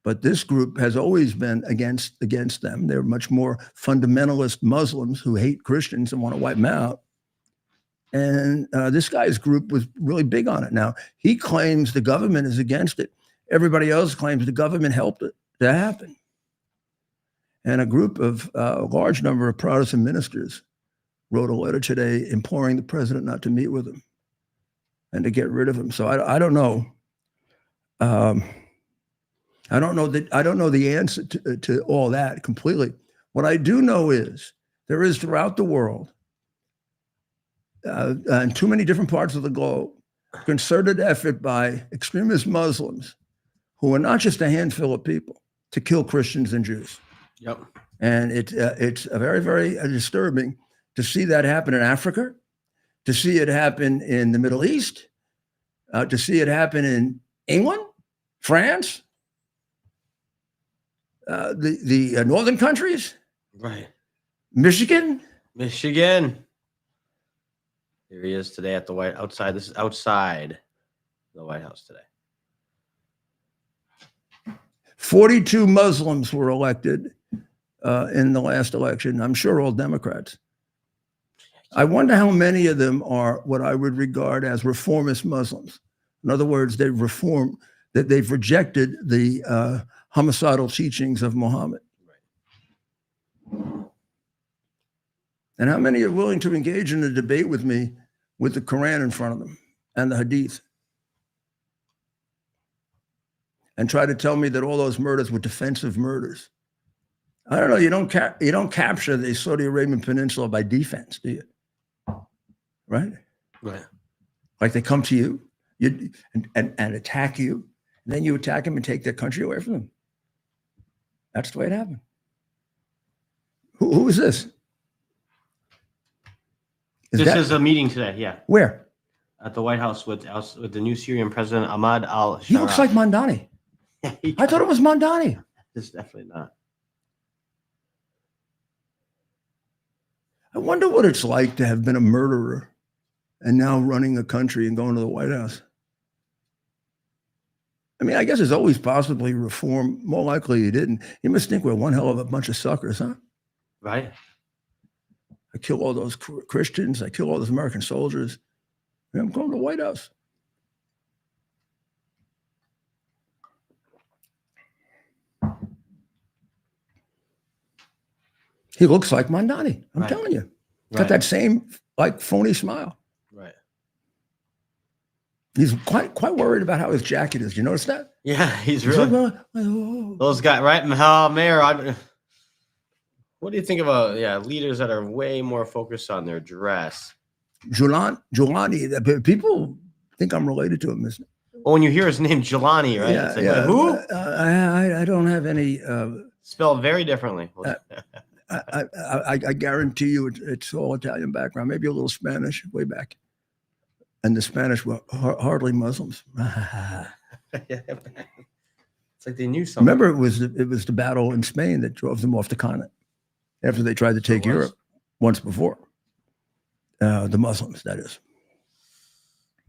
But this group has always been against them. They're much more fundamentalist Muslims who hate Christians and want to wipe them out. And this guy's group was really big on it. Now, he claims the government is against it. Everybody else claims the government helped it to happen. And a large number of Protestant ministers wrote a letter today imploring the president not to meet with him and to get rid of him. So I don't know. I don't know the answer to all that completely. What I do know is there is throughout the world, in too many different parts of the globe, concerted effort by extremist Muslims, who are not just a handful of people, to kill Christians and Jews. Yep. And it's very, very disturbing to see that happen in Africa, to see it happen in the Middle East, to see it happen in England, France, the northern countries, right? Michigan. Here he is today at the outside. This is outside the White House today. 42 Muslims were elected in the last election. I'm sure all Democrats. I wonder how many of them are what I would regard as reformist Muslims. In other words, they've rejected the homicidal teachings of Muhammad. And how many are willing to engage in a debate with me with the Quran in front of them and the Hadith, and try to tell me that all those murders were defensive murders? I don't know. You don't capture the Saudi Arabian Peninsula by defense, do you? Right? Right. Like they come to you, and attack you, and then you attack them and take their country away from them. That's the way it happened. Who is this? This is a meeting today. Yeah. Where? At the White House with the new Syrian president Ahmad al-Shara. He looks like Mondani. I thought it was Mondani. It's definitely not. I wonder what it's like to have been a murderer and now running a country and going to the White House. I mean, I guess it's always possibly reform. More likely he didn't. You must think we're one hell of a bunch of suckers, huh? Right. I kill all those Christians. I kill all those American soldiers. And I'm going to the White House. He looks like Mondani. I'm telling you. Got that same phony smile. Right. He's quite worried about how his jacket is. You notice that? Yeah, he's really. Those guys, right? Mayor. What do you think of leaders that are way more focused on their dress? Giuliani, people think I'm related to him. Well, when you hear his name, Jelani, right? Yeah, It's like, yeah. who? I don't have any. Spelled very differently. I guarantee you it's all Italian background, maybe a little Spanish way back. And the Spanish were hardly Muslims. It's like they knew something. Remember, it was the battle in Spain that drove them off the continent after they tried to take Europe once before. The Muslims, that is.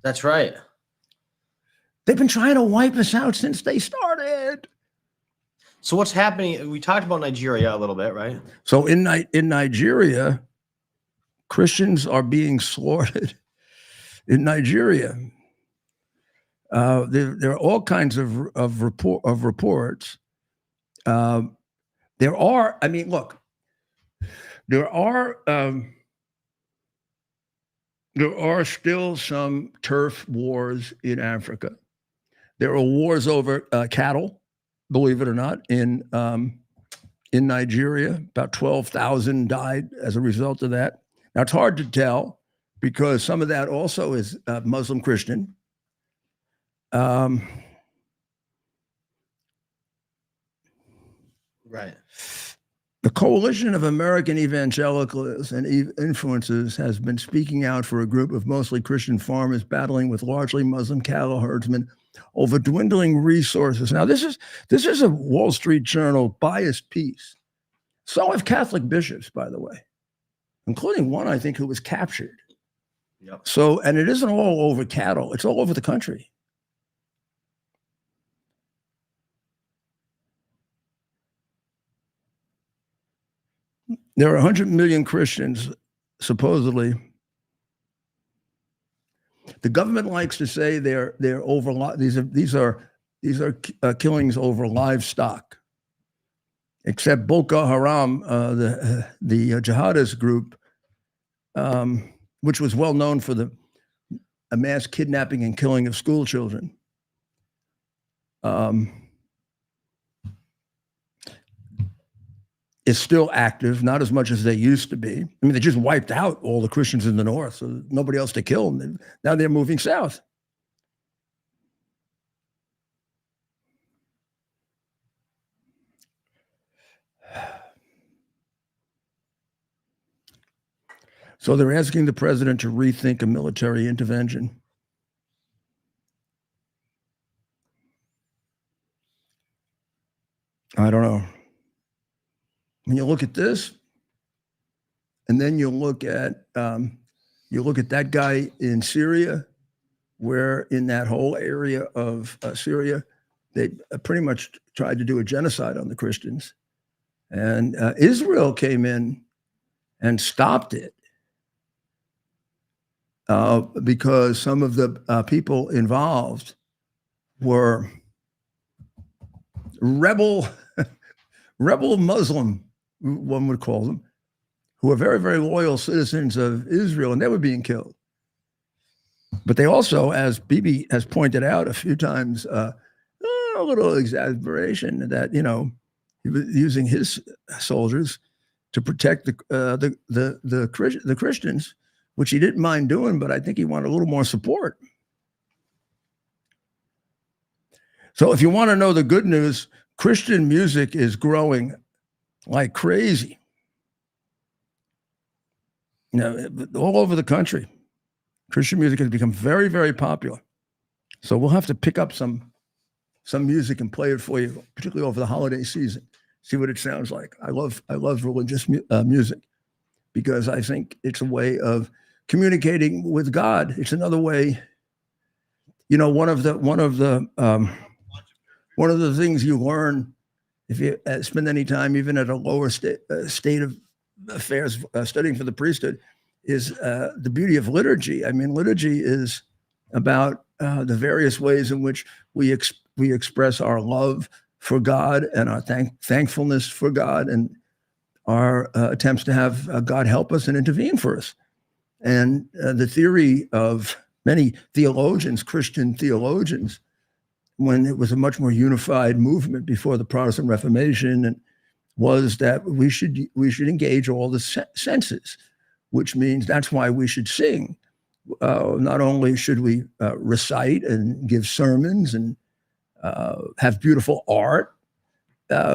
That's right. They've been trying to wipe us out since they started. So what's happening? We talked about Nigeria a little bit, right? So in Nigeria, Christians are being slaughtered. In Nigeria, there are all kinds of reports. There are. I mean, look. There are still some turf wars in Africa. There are wars over cattle, believe it or not, in Nigeria. About 12,000 died as a result of that. Now, it's hard to tell because some of that also is Muslim Christian. Right. The Coalition of American Evangelicals and Influencers has been speaking out for a group of mostly Christian farmers battling with largely Muslim cattle herdsmen over dwindling resources. Now, this is a Wall Street Journal biased piece. So have Catholic bishops, by the way, including one, I think, who was captured. Yep. So, and it isn't all over cattle. It's all over the country. There are 100 million Christians, supposedly. The government likes to say they're over. These are killings over livestock. Except Boko Haram, the jihadist group, which was well known for the mass kidnapping and killing of school children. Is still active, not as much as they used to be. I mean, they just wiped out all the Christians in the north, so nobody else to kill them. Now they're moving south. So they're asking the president to rethink a military intervention. I don't know. When you look at this, and then you look at that guy in Syria, where in that whole area of Syria, they pretty much tried to do a genocide on the Christians, and Israel came in and stopped it because some of the people involved were rebel Muslim, one would call them, who are very, very loyal citizens of Israel, and they were being killed. But they also, as Bibi has pointed out a few times, a little exaggeration that, he was using his soldiers to protect the Christians, which he didn't mind doing, but I think he wanted a little more support. So if you want to know the good news, Christian music is growing like crazy. All over the country, Christian music has become very, very popular. So we'll have to pick up some music and play it for you, particularly over the holiday season. See what it sounds like. I love religious music because I think it's a way of communicating with God. It's another way. One of the things you learn if you spend any time, even at a lower state of affairs, studying for the priesthood, is the beauty of liturgy. I mean, liturgy is about the various ways in which we express our love for God and our thankfulness for God and our attempts to have God help us and intervene for us. And the theory of many theologians, Christian theologians, when it was a much more unified movement before the Protestant Reformation and was that we should engage all the senses, which means that's why we should sing. Not only should we recite and give sermons and have beautiful art,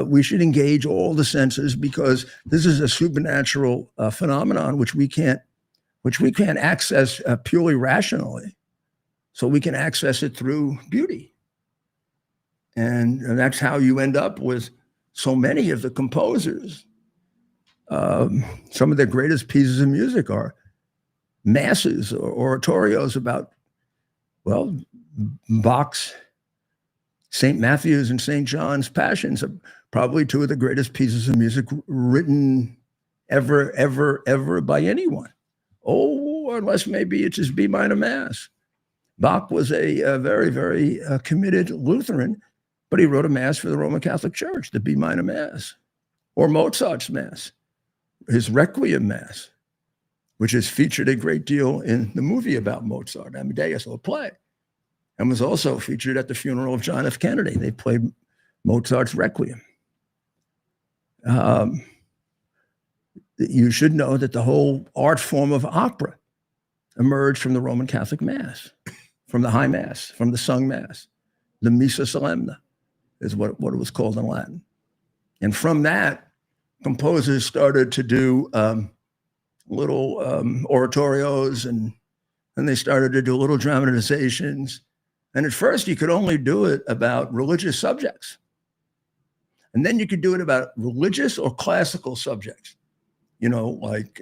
we should engage all the senses, because this is a supernatural phenomenon which we can't access purely rationally. So we can access it through beauty. And that's how you end up with so many of the composers. Some of their greatest pieces of music are masses or oratorios about, well, Bach's St. Matthew's and St. John's Passions are probably two of the greatest pieces of music written ever by anyone. Oh, unless maybe it's his B minor Mass. Bach was a very, very committed Lutheran, but he wrote a Mass for the Roman Catholic Church, the B minor Mass, or Mozart's Mass, his Requiem Mass, which is featured a great deal in the movie about Mozart, Amadeus, or play, and was also featured at the funeral of John F. Kennedy. They played Mozart's Requiem. You should know that the whole art form of opera emerged from the Roman Catholic Mass, from the High Mass, from the sung Mass. The Missa Solemna is what it was called in Latin. And from that, composers started to do little oratorios, and they started to do little dramatizations. And at first, you could only do it about religious subjects. And then you could do it about religious or classical subjects, like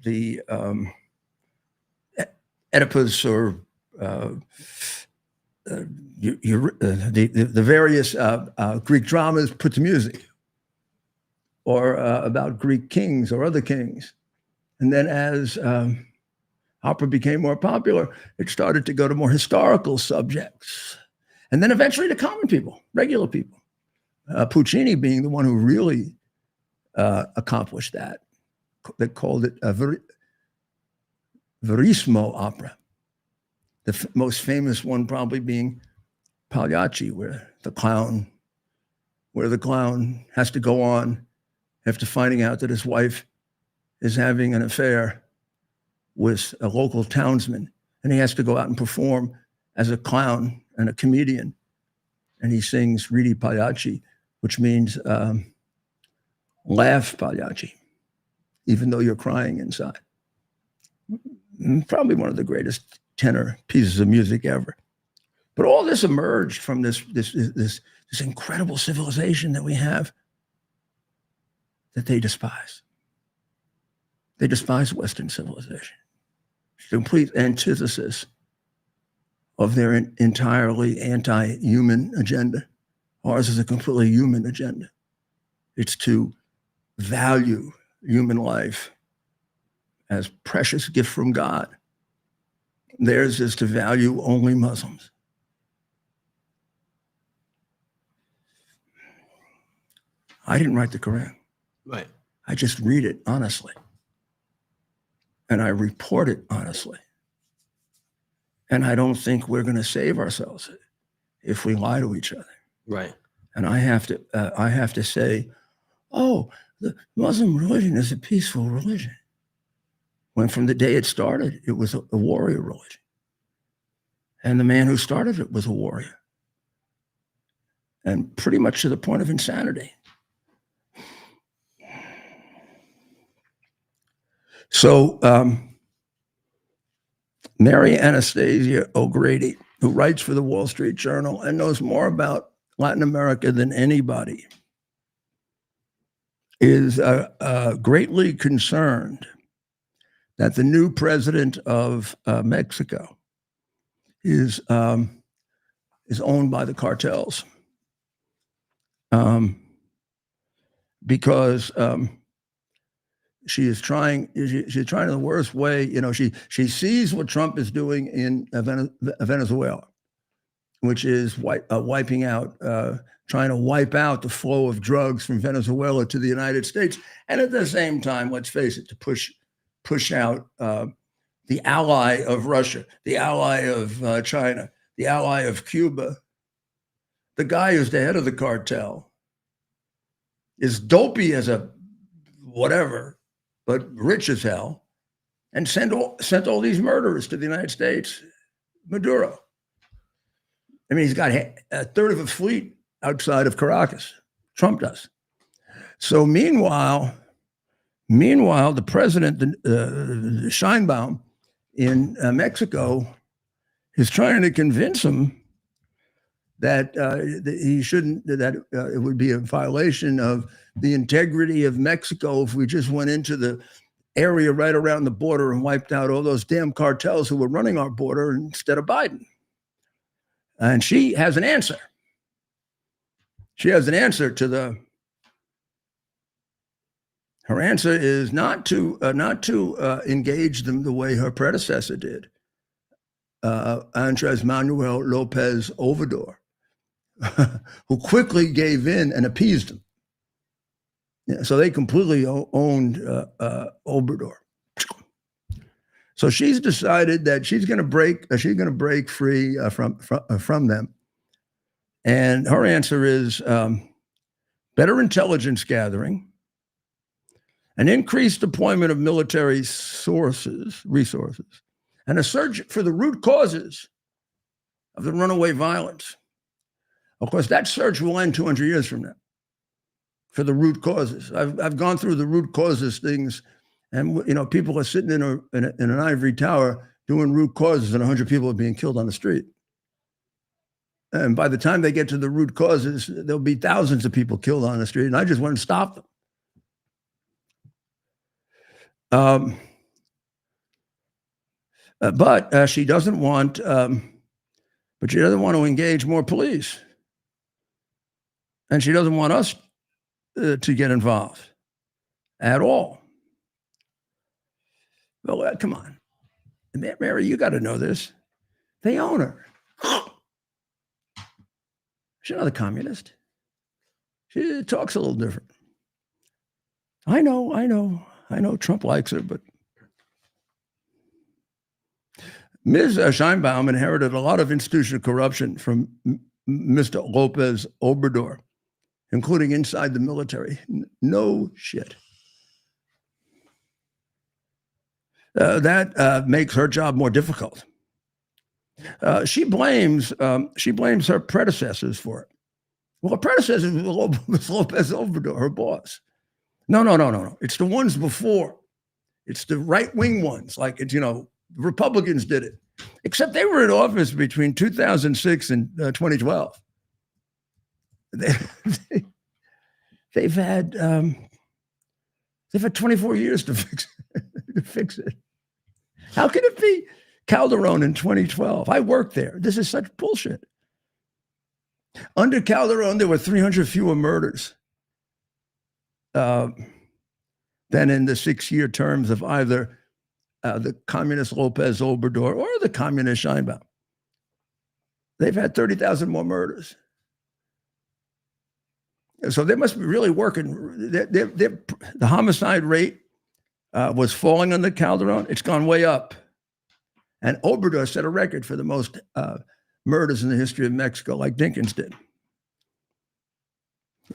the Oedipus, or the various Greek dramas put to music, or about Greek kings or other kings. And then as opera became more popular, it started to go to more historical subjects. And then eventually to common people, regular people. Puccini being the one who really accomplished that. They called it verismo opera. The most famous one probably being Pagliacci, where the clown has to go on after finding out that his wife is having an affair with a local townsman, and he has to go out and perform as a clown and a comedian. And he sings Ridi Pagliacci, which means laugh Pagliacci, even though you're crying inside. Probably one of the greatest tenor pieces of music ever. But all this emerged from this incredible civilization that we have that they despise. They despise Western civilization. It's a complete antithesis of their entirely anti-human agenda. Ours is a completely human agenda. It's to value human life as precious gift from God. Theirs is to value only Muslims. I didn't write the Quran. Right. I just read it honestly. And I report it honestly. And I don't think we're going to save ourselves if we lie to each other. Right. And I have to say, oh, the Muslim religion is a peaceful religion. When from the day it started, it was a warrior religion. And the man who started it was a warrior. And pretty much to the point of insanity. So Mary Anastasia O'Grady, who writes for the Wall Street Journal and knows more about Latin America than anybody, is greatly concerned that the new president of Mexico is owned by the cartels, because she's trying in the worst way. She sees what Trump is doing in Venezuela, which is wiping out, trying to wipe out the flow of drugs from Venezuela to the United States, and at the same time, let's face it, to push out the ally of Russia, the ally of China, the ally of Cuba, the guy who's the head of the cartel, is dopey as a whatever, but rich as hell, and sent all these murderers to the United States. Maduro. I mean, he's got a third of a fleet outside of Caracas. Trump does. So meanwhile, the president, Scheinbaum in Mexico, is trying to convince him that he shouldn't, that it would be a violation of the integrity of Mexico if we just went into the area right around the border and wiped out all those damn cartels who were running our border instead of Biden. And she has an answer. She has an answer to her answer is not to engage them the way her predecessor did, Andres Manuel Lopez Obrador, who quickly gave in and appeased them. Yeah, so they completely owned Obrador. So she's decided that she's going to break free from them, and her answer is better intelligence gathering, an increased deployment of military resources, and a search for the root causes of the runaway violence. Of course, that search will end 200 years from now. For the root causes, I've gone through the root causes things, and people are sitting in an ivory tower doing root causes, and 100 people are being killed on the street. And by the time they get to the root causes, there'll be thousands of people killed on the street, and I just want to stop them. But she doesn't want. But she doesn't want to engage more police, and she doesn't want us to get involved at all. Well, come on, Mary, you got to know this. They own her. She's not a communist. She talks a little different. I know. Trump likes her, but Ms. Scheinbaum inherited a lot of institutional corruption from Mr. Lopez Obrador, including inside the military. No shit. That makes her job more difficult. She blames her predecessors for it. Well, her predecessors was Lopez Obrador, her boss. No. It's the ones before. It's the right-wing ones. Like, Republicans did it. Except they were in office between 2006 and 2012. They've had 24 years to fix it. How can it be Calderon in 2012? I worked there. This is such bullshit. Under Calderon, there were 300 fewer murders than in the 6-year terms of either the communist Lopez Obrador or the communist Scheinbaum. They've had 30,000 more murders. So they must be really working. The homicide rate was falling under Calderon. It's gone way up. And Obrador set a record for the most murders in the history of Mexico, like Dinkins did.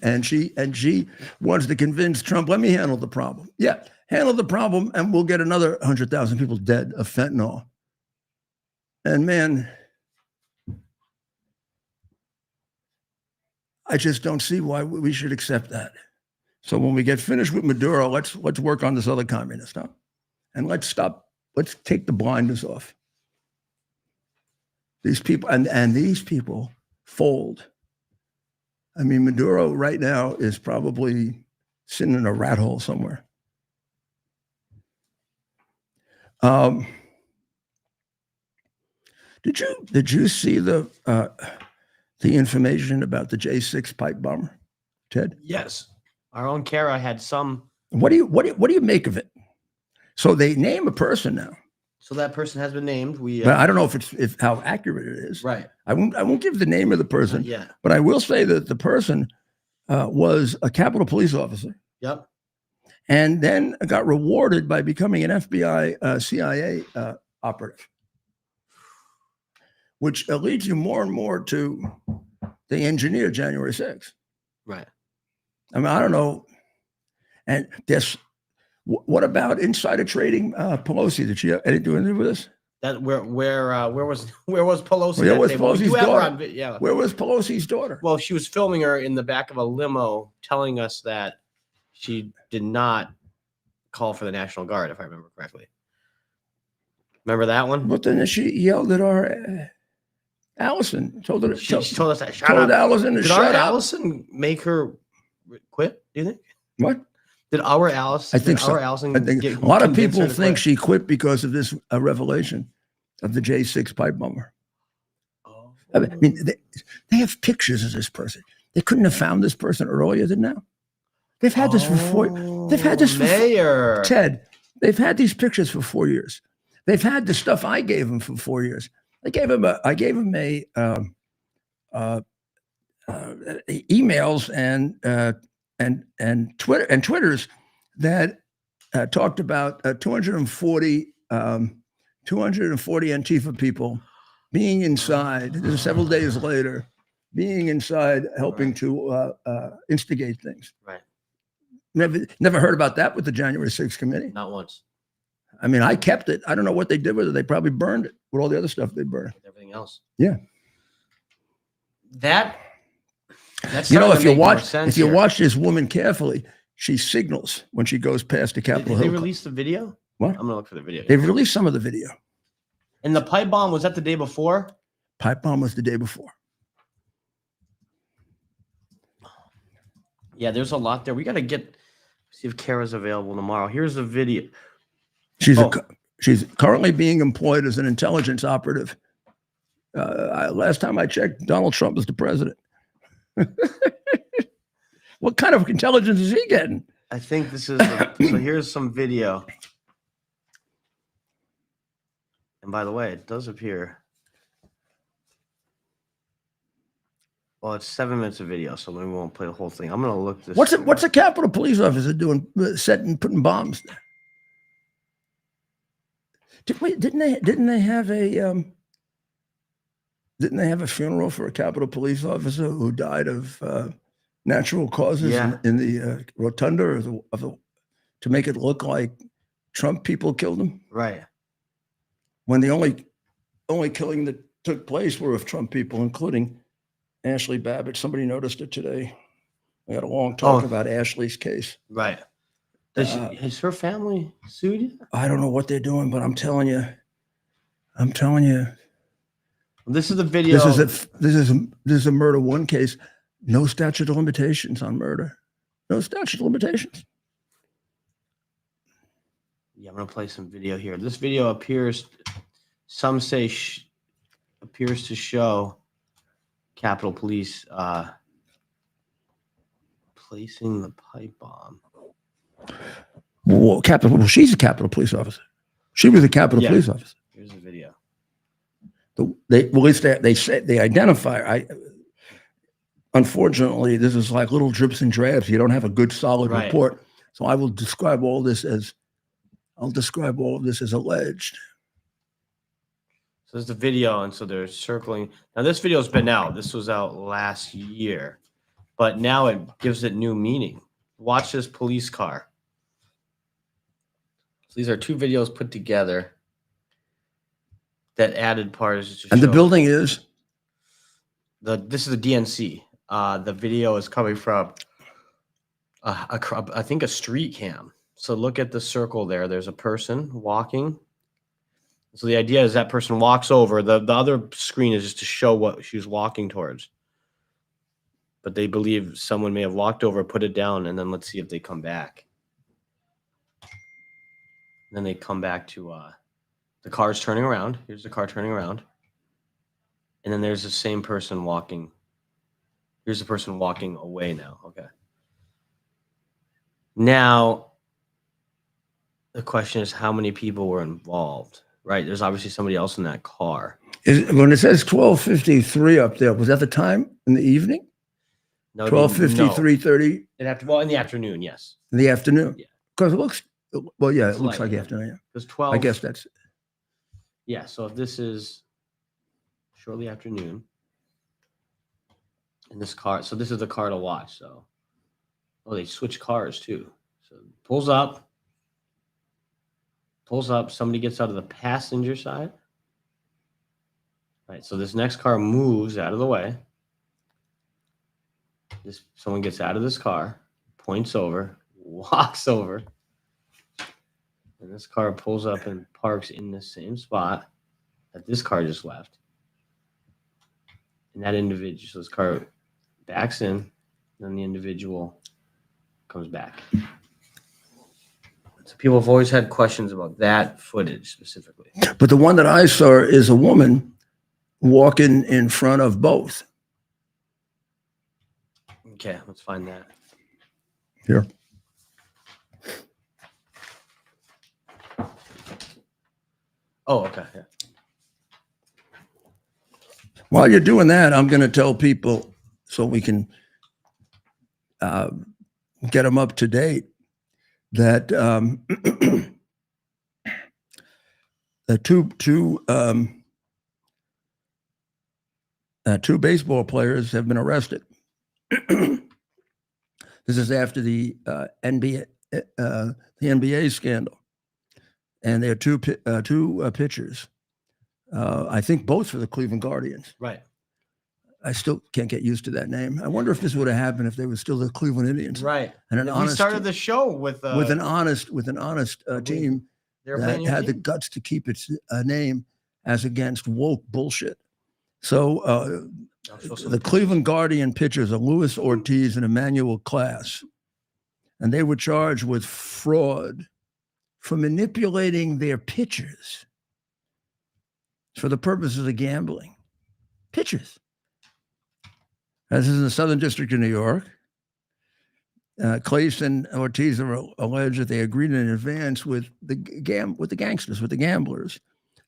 And she wants to convince Trump, let me handle the problem. Yeah, handle the problem, and we'll get another 100,000 people dead of fentanyl. And man, I just don't see why we should accept that. So when we get finished with Maduro, let's work on this other communist, huh? And let's take the blinders off. These people, and these people fold. I mean, Maduro right now is probably sitting in a rat hole somewhere. Did you see the information about the J6 pipe bomber, Ted? Yes, our own Kara had some. What do you make of it? So they name a person now. So that person has been named. But I don't know if how accurate it is. Right. I won't give the name of the person. Yeah. But I will say that the person was a Capitol Police officer. Yep. And then got rewarded by becoming an FBI CIA operative, which leads you more and more to the engineer January 6th. Right. I mean, I don't know. And this, what about insider trading? Pelosi, did she have anything to do with this? That where was Pelosi? Where that was day? Well, we do Pelosi's have her daughter? on yeah. Where was Pelosi's daughter? Well, she was filming her in the back of a limo, telling us that she did not call for the National Guard, if I remember correctly. Remember that one? But then she yelled at our Allison. Told her. She told us that. Shut told up. Allison to Did our shut up. Allison make her quit? Do you think? What? Did our Allison? I think did so. Our Allison I think get, a lot of convince her people to think quit? she quit because of this revelation of the J6 pipe bomber. Oh. I mean, they have pictures of this person. They couldn't have found this person earlier than now. They've had this for four. They've had this for Mayor. Ted. They've had these pictures for 4 years. They've had the stuff I gave them for 4 years. I gave him emails and Twitters that talked about 240 Antifa people being inside. This is several days later, being inside, helping to instigate things. Right. Never heard about that with the January 6th committee. Not once. I mean, I kept it. I don't know what they did with it. They probably burned it with all the other stuff they burned. With everything else. Yeah. That's If you watch this woman carefully, she signals when she goes past the Capitol Did they Hill. release the video? What? I'm gonna look for the video. They've released some of the video. And the pipe bomb, was that the day before? Pipe bomb was the day before. Yeah, there's a lot there. We got to see if Kara's available tomorrow. Here's the video. She's currently being employed as an intelligence operative. Last time I checked, Donald Trump is the president. What kind of intelligence is he getting? I think this is so here's some video. And by the way, it does appear. Well, it's 7 minutes of video, so we won't play the whole thing. I'm gonna look this. What's a Capitol Police officer doing, putting bombs there? Didn't they have a funeral for a Capitol Police officer who died of natural causes in the rotunda to make it look like Trump people killed him? Right. When the only killing that took place were of Trump people, including Ashley Babbitt. Somebody noticed it today. We had a long talk about Ashley's case. Right. Has her family sued you? I don't know what they're doing, but I'm telling you. This is the video. This is a murder one case. No statute of limitations on murder. No statute of limitations. Yeah, I'm gonna play some video here. This video appears, some say, appears to show Capitol Police placing the pipe bomb. Well, she's a Capitol Police officer. She was a Capitol Police officer. Here's the video. They identify her. Unfortunately, this is like little drips and drabs. You don't have a good, solid report. So I will describe all this as alleged. So there's the video, and so they're circling. Now this video's been out. This was out last year, but now it gives it new meaning. Watch this police car. So these are two videos put together that added parts. And the building is? This is the DNC. The video is coming from, I think, a street cam. So look at the circle there. There's a person walking. So the idea is that person walks over. The other screen is just to show what she's walking towards. But they believe someone may have walked over, put it down, and then let's see if they come back. Then they come back to the car's turning around. Here's the car turning around. And then there's the same person walking. Here's the person walking away now. Okay. Now, the question is how many people were involved, right? There's obviously somebody else in that car. When it says 12:53 up there, was that the time in the evening? No, 12:50, 3:30? Well, in the afternoon, yes. In the afternoon? Yeah. Because it looks, well, yeah, It's it looks light, like yeah. afternoon. Yeah. Because 12. I guess that's it. Yeah, so if this is shortly afternoon in this car, so this is the car to watch. So Oh, they switch cars too. So pulls up. Somebody gets out of the passenger side. Right. So this next car moves out of the way. Someone gets out of this car, points over, walks over, and this car pulls up and parks in the same spot that this car just left. And that individual, so this car backs in, then the individual comes back. So people have always had questions about that footage specifically. But the one that I saw is a woman walking in front of both. Okay, let's find that. Here. Oh, okay. Yeah. While you're doing that, I'm going to tell people so we can get them up to date that two baseball players have been arrested. This is after the NBA scandal, and there are two pitchers. I think both for the Cleveland Guardians. Right. I still can't get used to that name. I wonder if this would have happened if they were still the Cleveland Indians. Right. And we started the show with an honest team that had the guts to keep its name as against woke bullshit. So the Cleveland Guardian pitchers are Luis Ortiz and Emmanuel Class, and they were charged with fraud for manipulating their pitchers for the purposes of gambling. Pitchers. This is in the Southern District of New York. Claes and Ortiz are alleged that they agreed in advance with the gangsters, with the gamblers,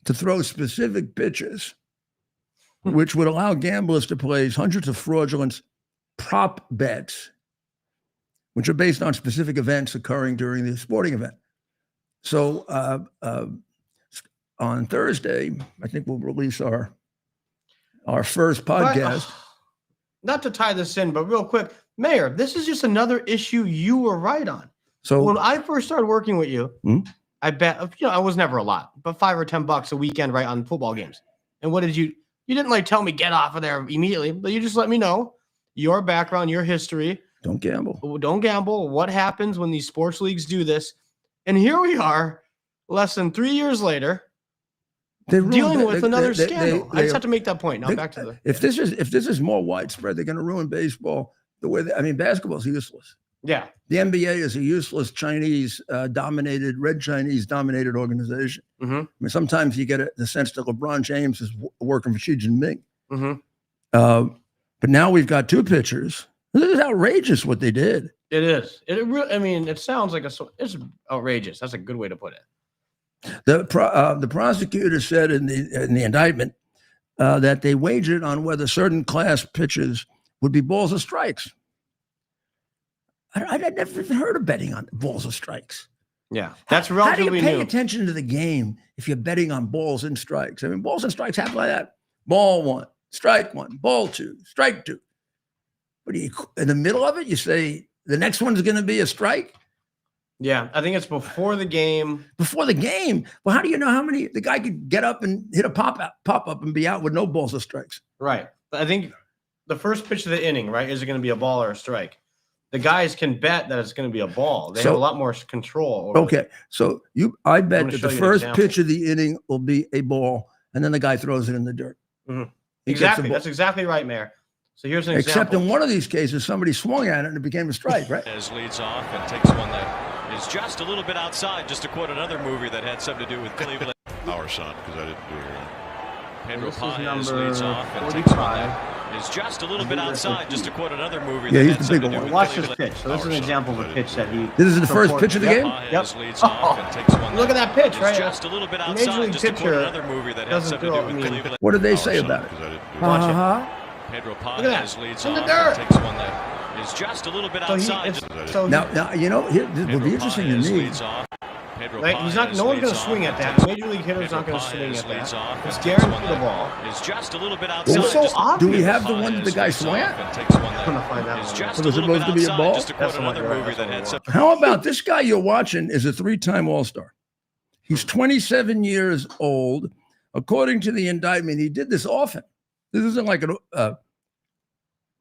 to throw specific pitches, which would allow gamblers to place hundreds of fraudulent prop bets, which are based on specific events occurring during the sporting event. So on Thursday, I think we'll release our first podcast. Not to tie this in, but real quick, Mayor, this is just another issue you were right on. So when I first started working with you, I bet, I was never a lot, but $5 or $10 a weekend, right, on football games. And what did you didn't like tell me get off of there immediately, but you just let me know your background, your history. Don't gamble. Don't gamble. What happens when these sports leagues do this? And here we are, less than 3 years later, dealing with another scandal. I just have to make that point. Now back to the. If this is more widespread, they're going to ruin baseball the way. Basketball is useless. Yeah. The NBA is a useless red Chinese dominated organization. Mm-hmm. I mean, sometimes you get the sense that LeBron James is working for Xi Jinping. Mm-hmm. But now we've got two pitchers. This is outrageous what they did. It is. It sounds like it's outrageous. That's a good way to put it. The prosecutor said in the indictment that they wagered on whether certain class pitches would be balls or strikes. I'd never even heard of betting on balls or strikes. Yeah, that's relatively new. How do you pay attention to the game if you're betting on balls and strikes? I mean, balls and strikes happen like that. Ball one, strike one, ball two, strike two. But in the middle of it, you say the next one's going to be a strike? Yeah, I think it's before the game. Before the game? Well, how do you know how many? The guy could get up and hit a pop up and be out with no balls or strikes. Right. But I think the first pitch of the inning, right, is it going to be a ball or a strike? The guys can bet that it's going to be a ball. They have a lot more control. Okay, so I bet that the first pitch of the inning will be a ball, and then the guy throws it in the dirt. Mm-hmm. Exactly. That's exactly right, Mayor. So here's an example. Except in one of these cases, somebody swung at it and it became a strike, right? As leads off and takes one that is just a little bit outside, just to quote another movie that had something to do with Cleveland. Our son, because I didn't do it here. Pedro Paez leads off and takes one that is just a little bit outside, just to quote another movie that had something to do with Watch this pitch. So this is an example of a pitch that he. This is the first pitch of the game? Yep. Leads off and takes one look at that pitch, right? Just a little bit outside, just to quote another movie that had something to do with Cleveland. What did they say about it? Watch it. Pedro Paez leads off and takes one that is just a little bit outside. Now, here, this will be interesting to me. Right? He's not. No one's going to swing at that. Major league hitter's not going to swing at that. It's guaranteed the ball. Is just a little bit outside. It's so obvious. Do we have the one that the guy swung at? I'm going to find that one. Just So there's supposed to be a ball? Just to quote another movie that had some. How about this guy you're watching is a 3-time All-Star. He's 27 years old. According to the indictment, he did this often. This isn't like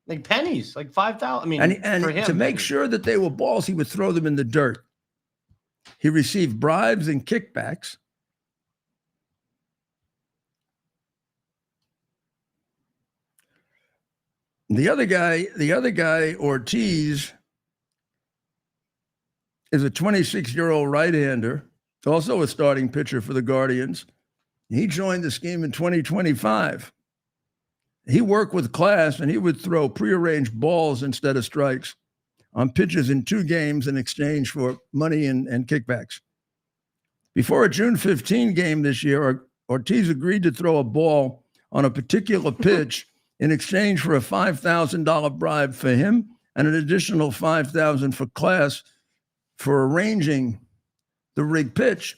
like pennies, like 5,000. I mean, and for him, to make sure that they were balls, he would throw them in the dirt. He received bribes and kickbacks. The other guy, Ortiz, is a 26-year-old right-hander, also a starting pitcher for the Guardians. He joined the scheme in 2025. He worked with class, and he would throw prearranged balls instead of strikes on pitches in 2 games in exchange for money and kickbacks. Before a June 15 game this year, Ortiz agreed to throw a ball on a particular pitch in exchange for a $5,000 bribe for him and an additional $5,000 for class for arranging the rigged pitch.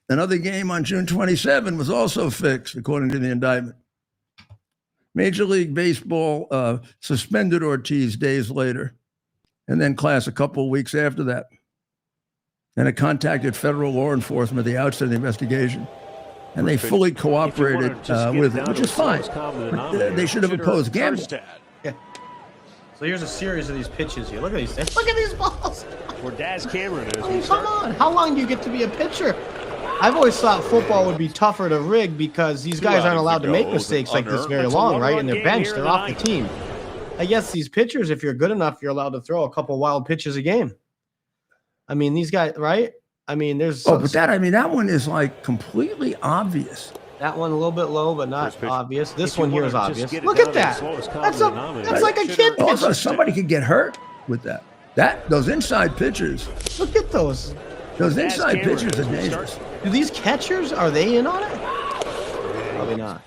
Another game on June 27 was also fixed, according to the indictment. Major League Baseball suspended Ortiz days later, and then class a couple of weeks after that. And it contacted federal law enforcement at the outset of the investigation. And they fully cooperated with it, which is fine. But they should have opposed gambling. Yeah. So here's a series of these pitches here. Look at these. Look at these balls. Where Daz Cameron is. I mean, come on. How long do you get to be a pitcher? I've always thought football would be tougher to rig because these guys aren't allowed to make mistakes like this very long, right? And they're benched. They're off the team. I guess these pitchers, if you're good enough, you're allowed to throw a couple wild pitches a game. I mean, these guys, right? I mean, there's. Oh, but that one is like completely obvious. That one a little bit low, but not obvious. This one here is obvious. Look at that. That's like a kid pitch. Also, somebody could get hurt with that. Those inside pitches. Look at those. Those inside pitches are dangerous. Do these catchers, are they in on it? Probably not.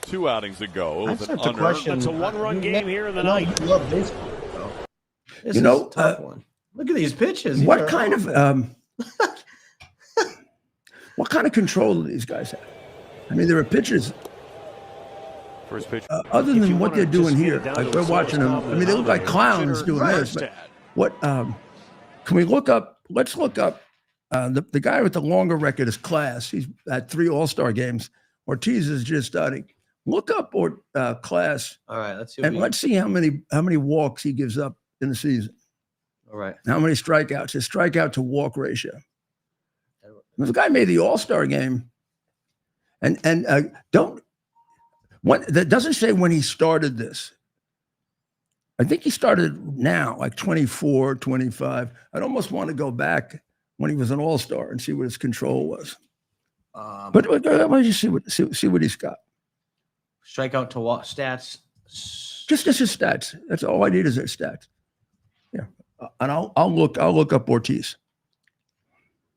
2 outings ago. I start to question. It's a 1-run game here in the night. You love baseball, though. This is a tough one. Look at these pitches. What kind of control do these guys have? I mean, there are pitchers. First pitch. Other than what they're doing here, like we're watching them. I mean, they look like clowns doing this. But what? Can we look up? Let's look up the guy with the longer record is Class. He's at 3 All-Star games. Ortiz is just starting. Look up Class. All right, let's see. Let's see how many walks he gives up in the season. All right. How many strikeouts? His strikeout to walk ratio. The guy made the All-Star game, and that doesn't say when he started this. I think he started now, like 24, 25. I'd almost want to go back when he was an All-Star and see what his control was. But let me just see what he's got. Strikeout to walk stats. Just his stats. That's all I need is his stats. Yeah, and I'll look up Ortiz.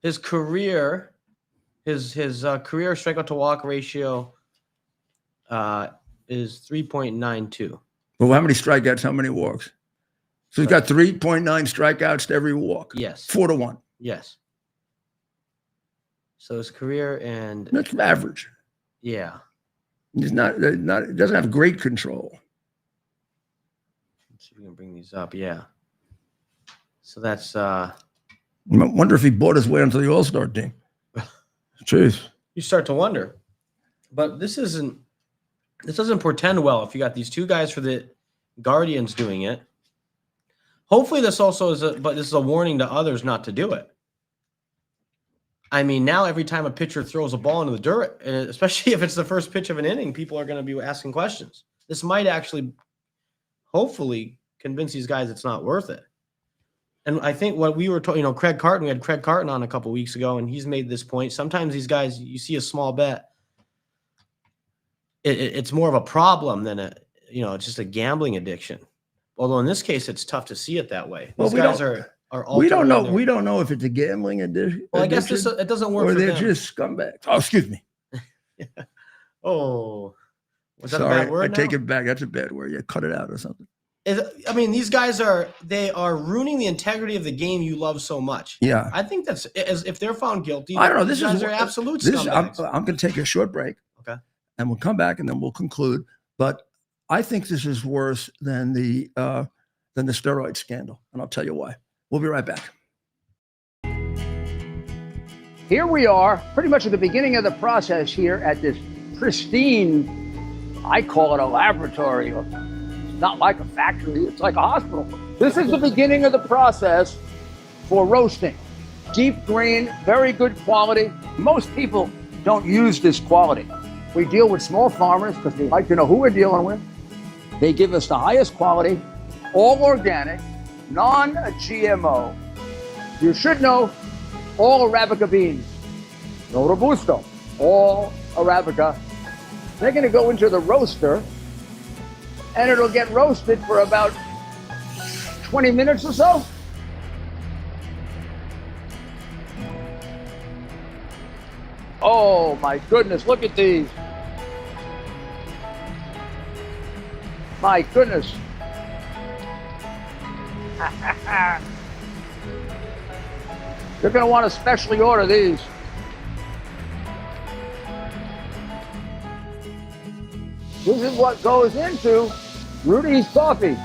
His career, his career strikeout to walk ratio is 3.92. Well, how many strikeouts? How many walks? So he's got 3.9 strikeouts to every walk. Yes. 4-1. Yes. So his career and that's average. Yeah. He's not doesn't have great control. Let's see if we can bring these up. Yeah. So that's I wonder if he bought his way onto the All-Star team. Jeez. You start to wonder. But this doesn't portend well if you got these 2 guys for the Guardians doing it. Hopefully this also is this is a warning to others not to do it. I mean, now every time a pitcher throws a ball into the dirt, and especially if it's the first pitch of an inning, people are going to be asking questions. This might actually, hopefully, convince these guys it's not worth it. And I think what we were told, Craig Carton, we had Craig Carton on a couple weeks ago, and he's made this point. Sometimes these guys, you see a small bet, it's more of a problem than it's just a gambling addiction. Although in this case, it's tough to see it that way. These guys are we don't know. We don't know if it's a gambling addiction. Well, I guess it doesn't work. Or for they're them. just scumbags. Oh, excuse me. Oh, was that Sorry, a bad word? I take it back. That's a bad word. Yeah, cut it out or something. I mean, these guys are ruining the integrity of the game you love so much. Yeah. I think that's if they're found guilty. I don't know. These This guys is are absolute this. I'm scumbags. going to take a short break. Okay. And we'll come back and then we'll conclude. But I think this is worse than the steroid scandal, and I'll tell you why. We'll be right back. Here we are, pretty much at the beginning of the process here at this pristine, I call it a laboratory. It's not like a factory, it's like a hospital. This is the beginning of the process for roasting. Deep grain, very good quality. Most people don't use this quality. We deal with small farmers because they like to know who we're dealing with. They give us the highest quality, all organic, non-GMO. You should know all Arabica beans, no Robusto, all Arabica. They're going to go into the roaster, and it'll get roasted for about 20 minutes or so. Oh my goodness, look at these. My goodness. You're going to want to specially order these. This is what goes into Rudy's coffee.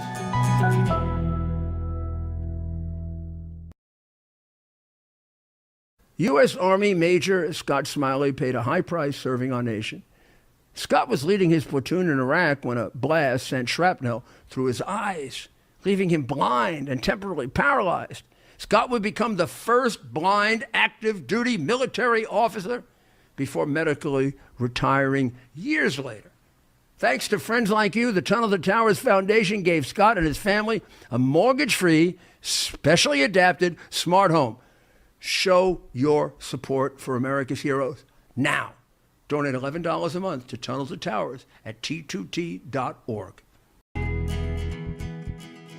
U.S. Army Major Scott Smiley paid a high price serving our nation. Scott was leading his platoon in Iraq when a blast sent shrapnel through his eyes, leaving him blind and temporarily paralyzed. Scott would become the first blind active duty military officer before medically retiring years later. Thanks to friends like you, the Tunnel to Towers Foundation gave Scott and his family a mortgage-free, specially adapted smart home. Show your support for America's heroes now. Donate $11 a month to Tunnel to Towers at T2T.org.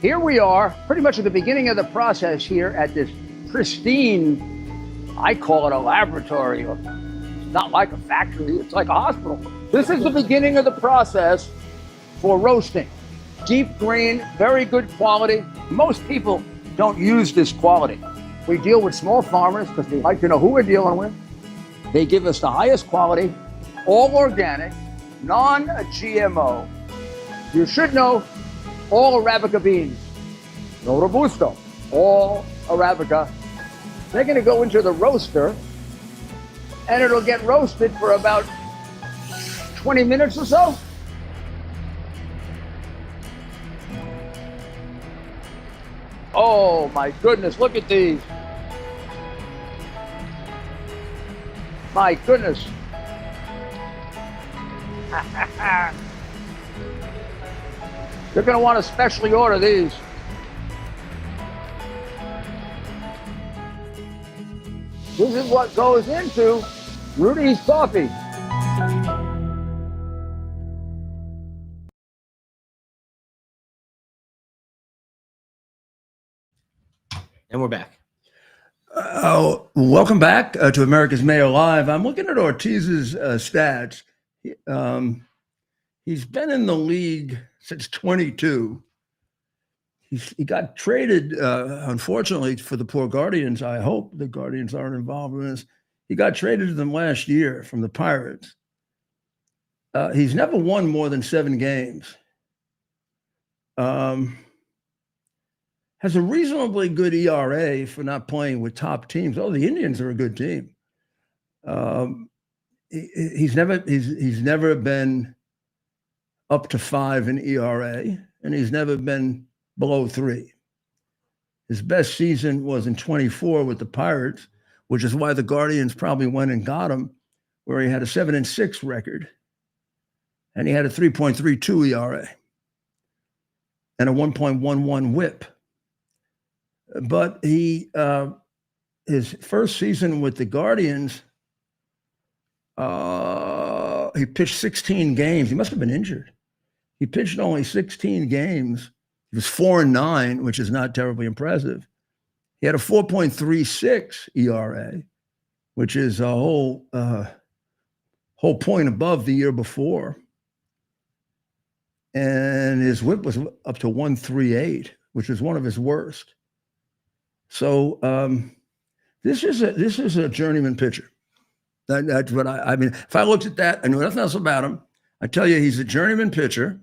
Here we are, pretty much at the beginning of the process here at this pristine, I call it a laboratory. It's not like a factory, it's like a hospital. This is the beginning of the process for roasting. Deep grain, very good quality. Most people don't use this quality. We deal with small farmers because they like to know who we're dealing with. They give us the highest quality, all organic, non-GMO. You should know all Arabica beans, no Robusto, all Arabica. They're going to go into the roaster, and it'll get roasted for about 20 minutes or so. Oh my goodness, look at these. My goodness. You're going to want to specially order these. This is what goes into Rudy's coffee. And we're back. Welcome back to America's Mayor Live. I'm looking at Ortiz's stats. He's been in the league since 22. He got traded, unfortunately, for the poor Guardians. I hope the Guardians aren't involved in this. He got traded to them last year from the Pirates. He's never won more than 7 games. Has a reasonably good ERA for not playing with top teams. Oh, the Indians are a good team. He's never been up to 5 in ERA, and he's never been below 3. His best season was in 24 with the Pirates, which is why the Guardians probably went and got him, where he had a 7-6 record, and he had a 3.32 ERA and a 1.11 WHIP. But his first season with the Guardians, he pitched 16 games. He must have been injured. He pitched only 16 games. He was 4-9, which is not terribly impressive. He had a 4.36 ERA, which is a whole point above the year before. and his whip was up to 138, which is one of his worst. So this is a journeyman pitcher. That's what I mean. If I looked at that, I knew nothing else about him. I tell you, he's a journeyman pitcher.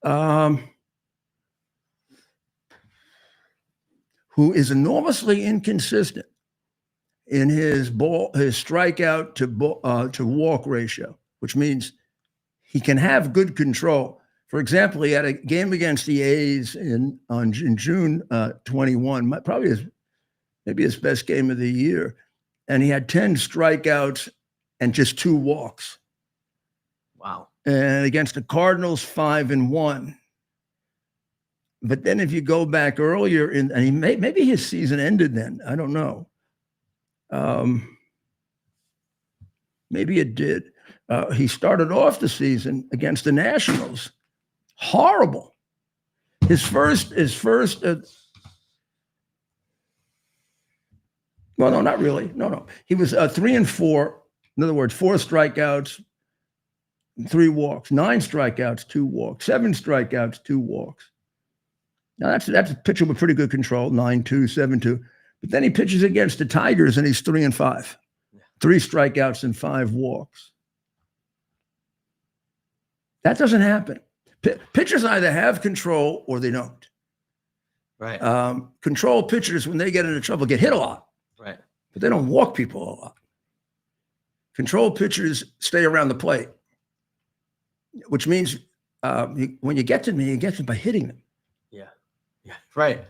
Who is enormously inconsistent in his strikeout to walk ratio, which means he can have good control. For example, he had a game against the A's in June 21, probably maybe his best game of the year, and he had 10 strikeouts and just 2 walks. Wow. And against the Cardinals, 5-1. But then if you go back earlier and maybe his season ended then, I don't know. Maybe it did. He started off the season against the Nationals. Horrible. His first. Well, no, not really. No. He was 3-4. In other words, 4 strikeouts, 3 walks, 9 strikeouts, 2 walks, 7 strikeouts, 2 walks. Now that's a pitcher with pretty good control, 9-2, 7-2. But then he pitches against the Tigers and he's 3-5, 3 strikeouts and 5 walks. That doesn't happen. Pitchers either have control or they don't. Right. Control pitchers, when they get into trouble, get hit a lot. Right. But they don't walk people a lot. Control pitchers stay around the plate, which means when you get to me, you get to them by hitting them. Yeah. Right.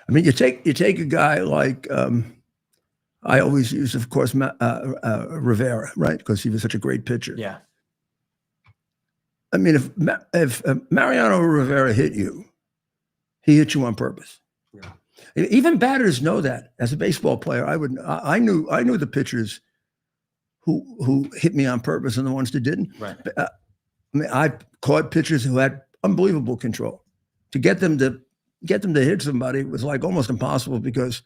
I mean, you take a guy like I always use, of course, Rivera, right? Because he was such a great pitcher. Yeah. I mean, if Mariano Rivera hit you, he hit you on purpose. Yeah. Even batters know that. As a baseball player, I knew the pitchers who hit me on purpose and the ones that didn't. Right. I mean, I caught pitchers who had unbelievable control. To get them to hit somebody was like almost impossible because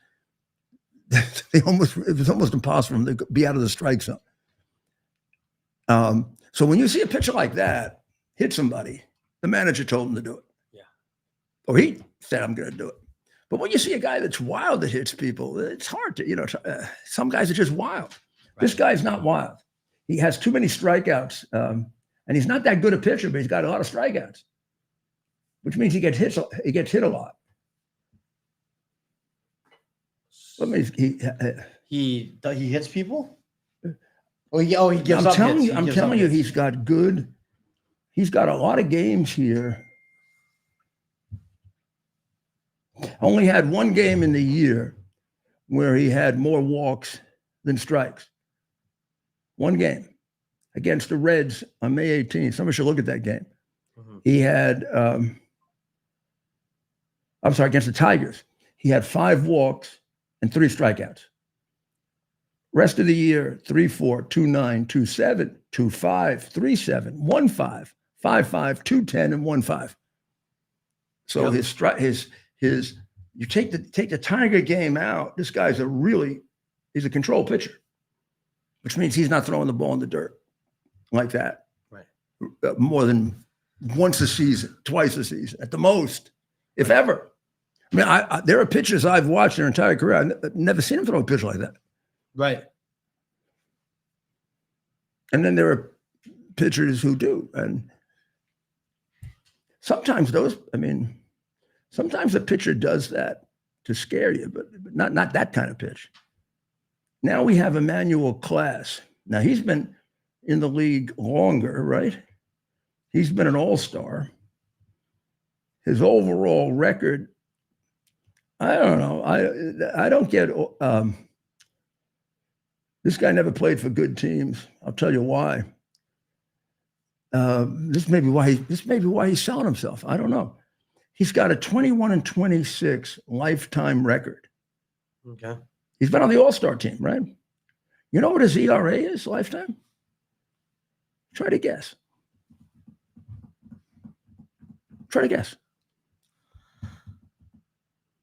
it was almost impossible for them to be out of the strike zone. So when you see a pitcher like that hit somebody, the manager told him to do it. Yeah. Or he said, I'm going to do it. But when you see a guy that's wild that hits people, it's hard to, some guys are just wild. Right. This guy's not wild. He has too many strikeouts. And he's not that good a pitcher, but he's got a lot of strikeouts, which means he gets hit a lot. I mean, he hits people? He gives up hits. I'm telling you, he's got a lot of games here. Only had 1 game in the year where he had more walks than strikes. 1 game against the Reds on May 18th. Somebody should look at that game. Mm-hmm. He had, against the Tigers. He had 5 walks and 3 strikeouts. Rest of the year, 3-4, 2-9, 2-7, 2-5, 3-7, 1-5, 5-5, 2-10, and 1-5. So his you take the Tiger game out, this guy's he's a control pitcher, which means he's not throwing the ball in the dirt like that. Right. More than once a season, twice a season, at the most, if ever. I mean, there are pitchers I've watched their entire career. I've never seen him throw a pitch like that. Right. And then there are pitchers who do. And sometimes sometimes the pitcher does that to scare you, but not that kind of pitch. Now we have Emmanuel Class. Now he's been in the league longer, right? He's been an all-star. His overall record, I don't know. I don't get. This guy never played for good teams. I'll tell you why. This may be why he's selling himself. I don't know. He's got a 21-26 lifetime record. Okay. He's been on the All-Star team, right? You know what his ERA is lifetime? Try to guess.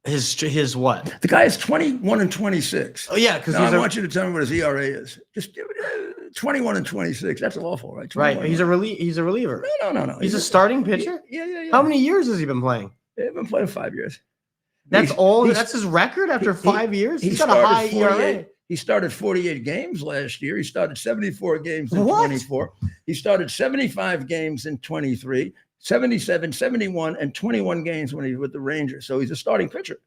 His what? The guy is 21-26. Oh yeah, because I want you to tell me what his ERA is. Just 21 and 26. That's awful, right? Right. 21. He's a reliever. No. He's a starting pitcher? Yeah. How many years has he been playing? They've been playing 5 years. That's He's- all. he's- That's his record after 5 years. He He's got a started high ERA. 48 He started 48 games last year. He started 74 games in What? 24. He started 75 games in 23, 77, 71, and 21 games when he was with the Rangers. So he's a starting pitcher.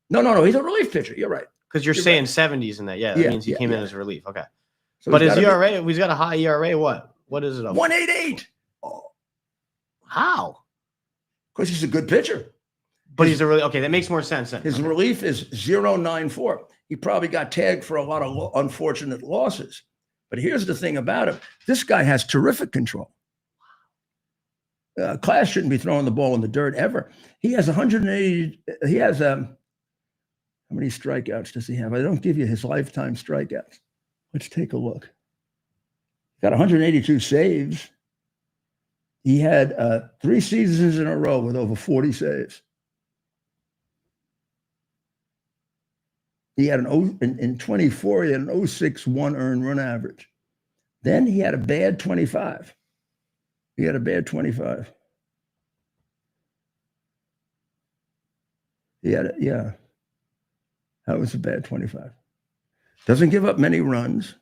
No. He's a relief pitcher. You're right. Because you're You're saying 70s in that. Yeah, that Yeah, means he yeah, came in yeah. as a relief. Okay. So But he's his gotta be ERA, he's got a high ERA. What is it? 188. Oh, How? because he's a good pitcher. But he's a really okay. That makes more sense then. His relief is 0.94. He probably got tagged for a lot of unfortunate losses. But here's the thing about him. This guy has terrific control. Class shouldn't be throwing the ball in the dirt ever. He has 180. He has how many strikeouts does he have? I don't give you his lifetime strikeouts. Let's take a look. Got 182 saves. He had 3 seasons in a row with over 40 saves. He had in 24, he had an 0.61 earned run average. Then he had a bad 25. That was a bad 25. Doesn't give up many runs.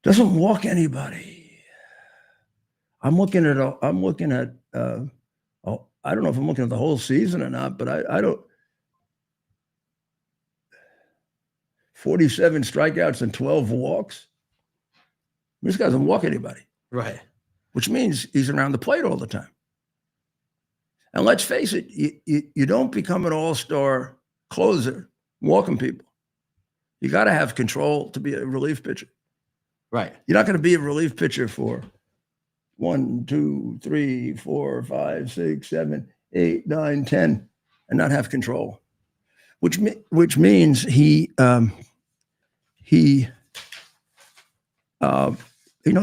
Doesn't walk anybody. I'm looking at I don't know if I'm looking at the whole season or not, but I don't. 47 strikeouts and 12 walks. This guy doesn't walk anybody, Right. which means he's around the plate all the time. And let's face it, you don't become an all-star closer walking people. You got to have control to be a relief pitcher. Right. You're not going to be a relief pitcher for 1, 2, 3, 4, 5, 6, 7, 8, 9, 10, and not have control, which means he knows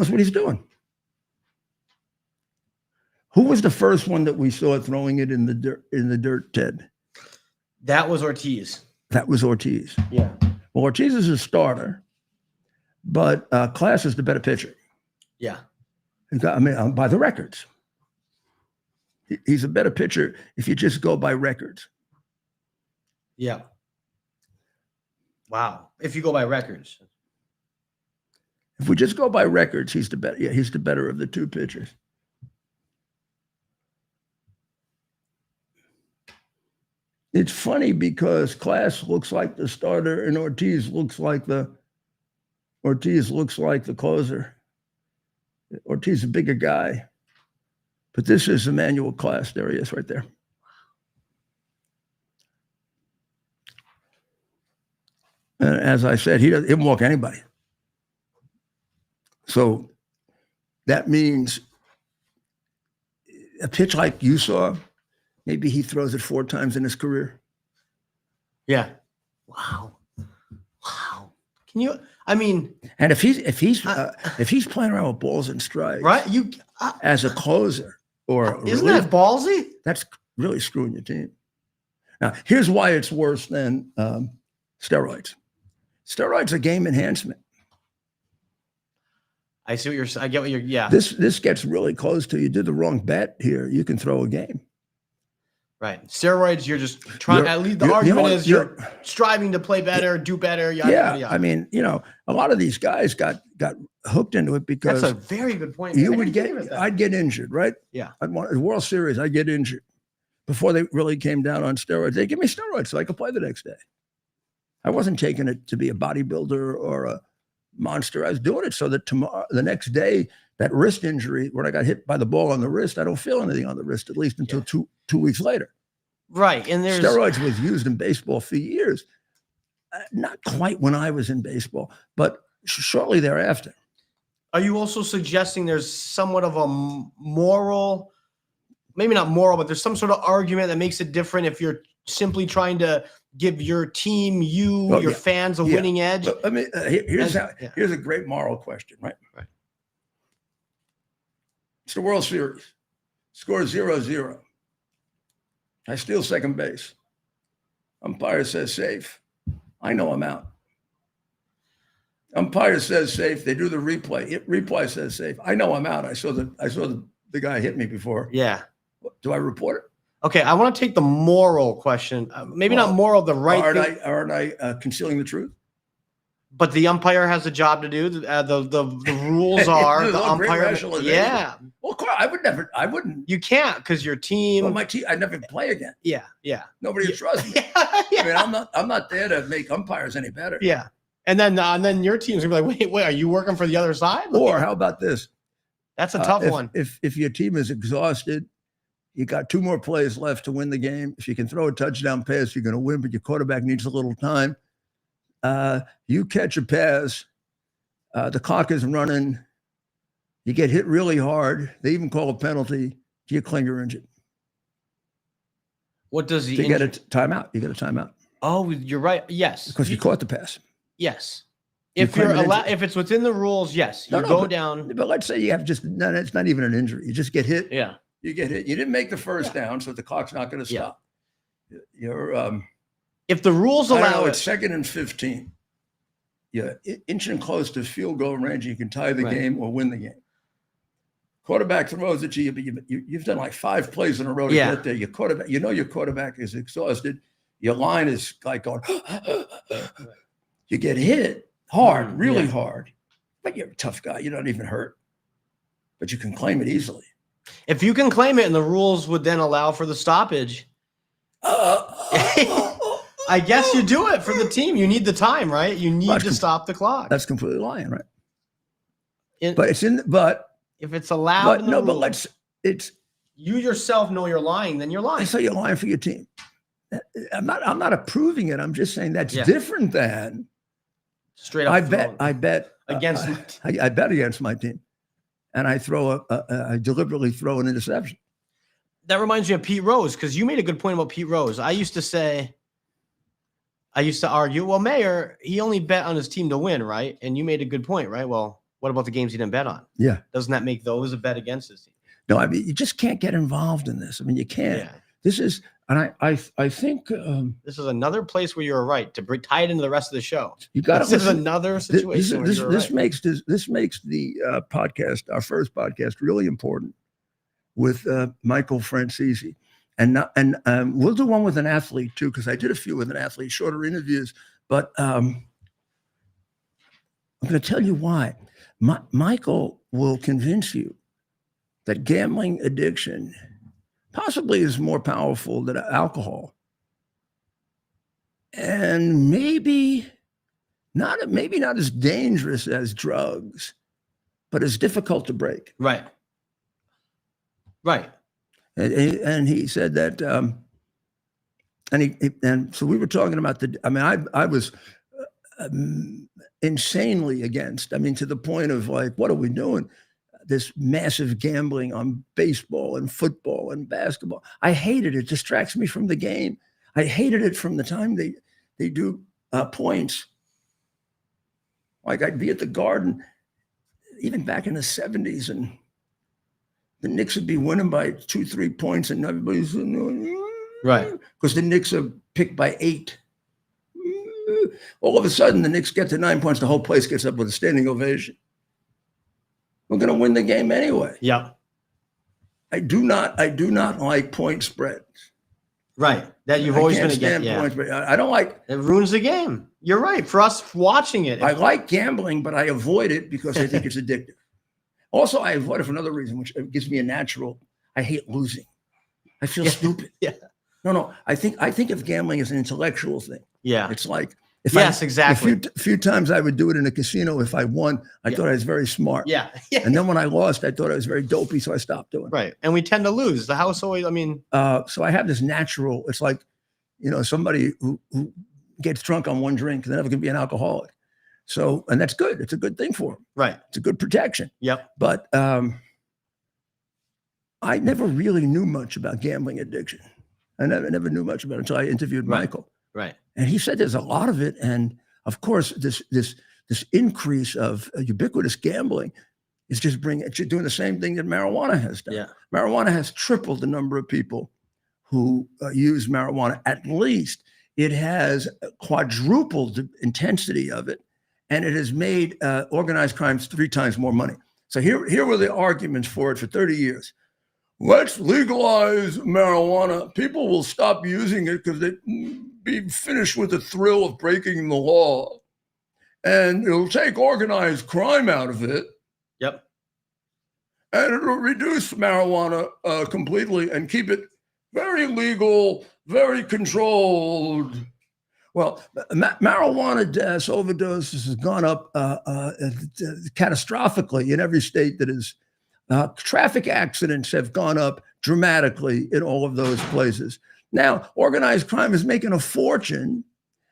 what he's doing. Who was the first one that we saw throwing it in the dirt, Ted? That was Ortiz. That was Ortiz. Yeah. Well, Ortiz is a starter, but Class is the better pitcher. Yeah. By the records. He's a better pitcher if you just go by records. Yeah. Wow. If you go by records. If we just go by records, he's the better. Yeah, he's the better of the two pitchers. It's funny because Class looks like the starter and Ortiz looks like the closer. Ortiz is a bigger guy, but this is Emmanuel Class. There he is, right there. And as I said, he doesn't walk anybody. So that means a pitch like you saw, maybe he throws it 4 times in his career. Yeah. Wow. Can you? I mean, and if he's playing around with balls and strikes, right? As a closer or isn't that ballsy? That's really screwing your team. Now, here's why it's worse than steroids. Steroids are game enhancement. I see what you're saying. I get what you're. Yeah. This gets really close to you did the wrong bet here. You can throw a game. Right. Steroids, you're just trying. At least the argument is you're striving to play better, do better. Yada, yeah. yada, yada. I mean, a lot of these guys got hooked into it because that's a very good point. I'd get injured, right? Yeah. I'd want a World Series. I'd get injured before they really came down on steroids. They give me steroids so I could play the next day. I wasn't taking it to be a bodybuilder or a monster. I was doing it so that the next day, that wrist injury, when I got hit by the ball on the wrist, I don't feel anything on the wrist, at least until two weeks later. Right. And there's steroids was used in baseball for years. Not quite when I was in baseball, but shortly thereafter. Are you also suggesting there's somewhat of a moral, maybe not moral, but there's some sort of argument that makes it different if you're simply trying to give your team, your fans a winning edge? But, I mean, here's a great moral question, right? Right. It's the World Series. Score 0-0. I steal second base. Umpire says safe. I know I'm out. Umpire says safe. They do the replay. Replay says safe. I know I'm out. I saw the guy hit me before. Yeah. Do I report it? Okay, I want to take the moral question. Maybe not moral, the right thing. Aren't I concealing the truth? But the umpire has a job to do. The rules are the umpire. Yeah. Well, I wouldn't. You can't because your team. Well, my team. I'd never play again. Yeah. Yeah. Nobody would trust me. Yeah. I mean, I'm not there to make umpires any better. Yeah. And then your team's gonna be like, wait, are you working for the other side? Or how about this? That's a tough one. If your team is exhausted, you got 2 more plays left to win the game. If you can throw a touchdown pass, you're going to win, but your quarterback needs a little time. You catch a pass, the clock is running, you get hit really hard. They even call a penalty. Do you claim you're injured? What does he get a timeout? You get a timeout. Oh, you're right. Yes, because you caught the pass. Yes. If you're allowed, if it's within the rules, yes, you go down. But let's say you have it's not even an injury. You just get hit. Yeah. You get hit. You didn't make the first down, so the clock's not going to stop. You're if the rules allow it's 2nd and 15. Yeah, inching close to field goal range, you can tie the game or win the game. Quarterback throws it to you, but you've done like 5 plays in a row to get there. Your quarterback is exhausted. Your line is like going. You get hit hard, really hard, but you're a tough guy. You're not even hurt, but you can claim it easily. If you can claim it and the rules would then allow for the stoppage, I guess you do it for the team. You need the time, right? You need to stop the clock. That's completely lying, right? But if it's allowed, it's you yourself know you're lying, then you're lying. So you're lying for your team. I'm not approving it. I'm just saying that's different than straight up. I bet against. I bet against my team, and I I deliberately throw an interception. That reminds me of Pete Rose, because you made a good point about Pete Rose. I used to argue, well, Mayer, he only bet on his team to win, right? And you made a good point, right? Well, what about the games he didn't bet on? Yeah. Doesn't that make those a bet against his team? No, I mean, you just can't get involved in this. I mean, you can't. Yeah. This is, and I think this is another place where you're right to tie it into the rest of the show. You got this is another situation. This makes the podcast, our first podcast, really important with Michael Francisi, and we'll do one with an athlete too, because I did a few with an athlete, shorter interviews. But I'm going to tell you why. Michael will convince you that gambling addiction possibly is more powerful than alcohol, and maybe not as dangerous as drugs, but as difficult to break. Right. Right. And he said that, and so we were talking about I was insanely against. I mean, to the point of like, what are we doing? This massive gambling on baseball and football and basketball. I hate it. It distracts me from the game. I hated it from the time they do points. Like I'd be at the Garden, even back in the 70s, and the Knicks would be winning by 2-3 points, and everybody's right, because the Knicks are picked by 8. All of a sudden, the Knicks get to 9 points. The whole place gets up with a standing ovation. We're going to win the game anyway. Yeah. I do not like point spreads. Right. That you've always been against. Yeah. Point spread. I don't like. It ruins the game. You're right. For us watching it. I like gambling, but I avoid it because I think it's addictive. Also, I avoid it for another reason, which gives me a natural. I hate losing. I feel stupid. Yeah. No. I think of gambling as an intellectual thing. Yeah. It's like exactly. A few times I would do it in a casino. If I won, I thought I was very smart. Yeah. And then when I lost, I thought I was very dopey, so I stopped doing it. Right. And we tend to lose. The house always. I mean. So I have this natural. It's like, somebody who gets drunk on one drink, they're never going to be an alcoholic. So, and that's good. It's a good thing for them. Right. It's a good protection. Yep. But I never really knew much about gambling addiction. I never knew much about it until I interviewed Michael. Right. And he said there's a lot of it. And of course, this increase of ubiquitous gambling is just doing the same thing that marijuana has done. Yeah. Marijuana has tripled the number of people who use marijuana, at least it has quadrupled the intensity of it, and it has made organized crimes 3 times more money. So here were the arguments for it for 30 years. Let's legalize marijuana. People will stop using it because they'll be finished with the thrill of breaking the law. And it'll take organized crime out of it. Yep. And it'll reduce marijuana completely and keep it very legal, very controlled. Well, marijuana deaths, overdoses has gone up catastrophically in every state that is. Traffic accidents have gone up dramatically in all of those places. Now, organized crime is making a fortune.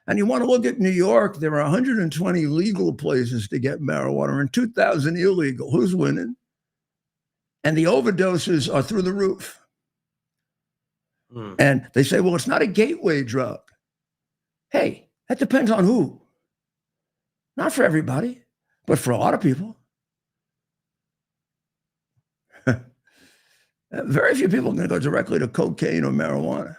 And you want to look at New York, there are 120 legal places to get marijuana and 2,000 illegal. Who's winning? And the overdoses are through the roof. And they say, well, it's not a gateway drug. Hey, that depends on who. Not for everybody, but for a lot of people. Very few people are going to go directly to cocaine or marijuana.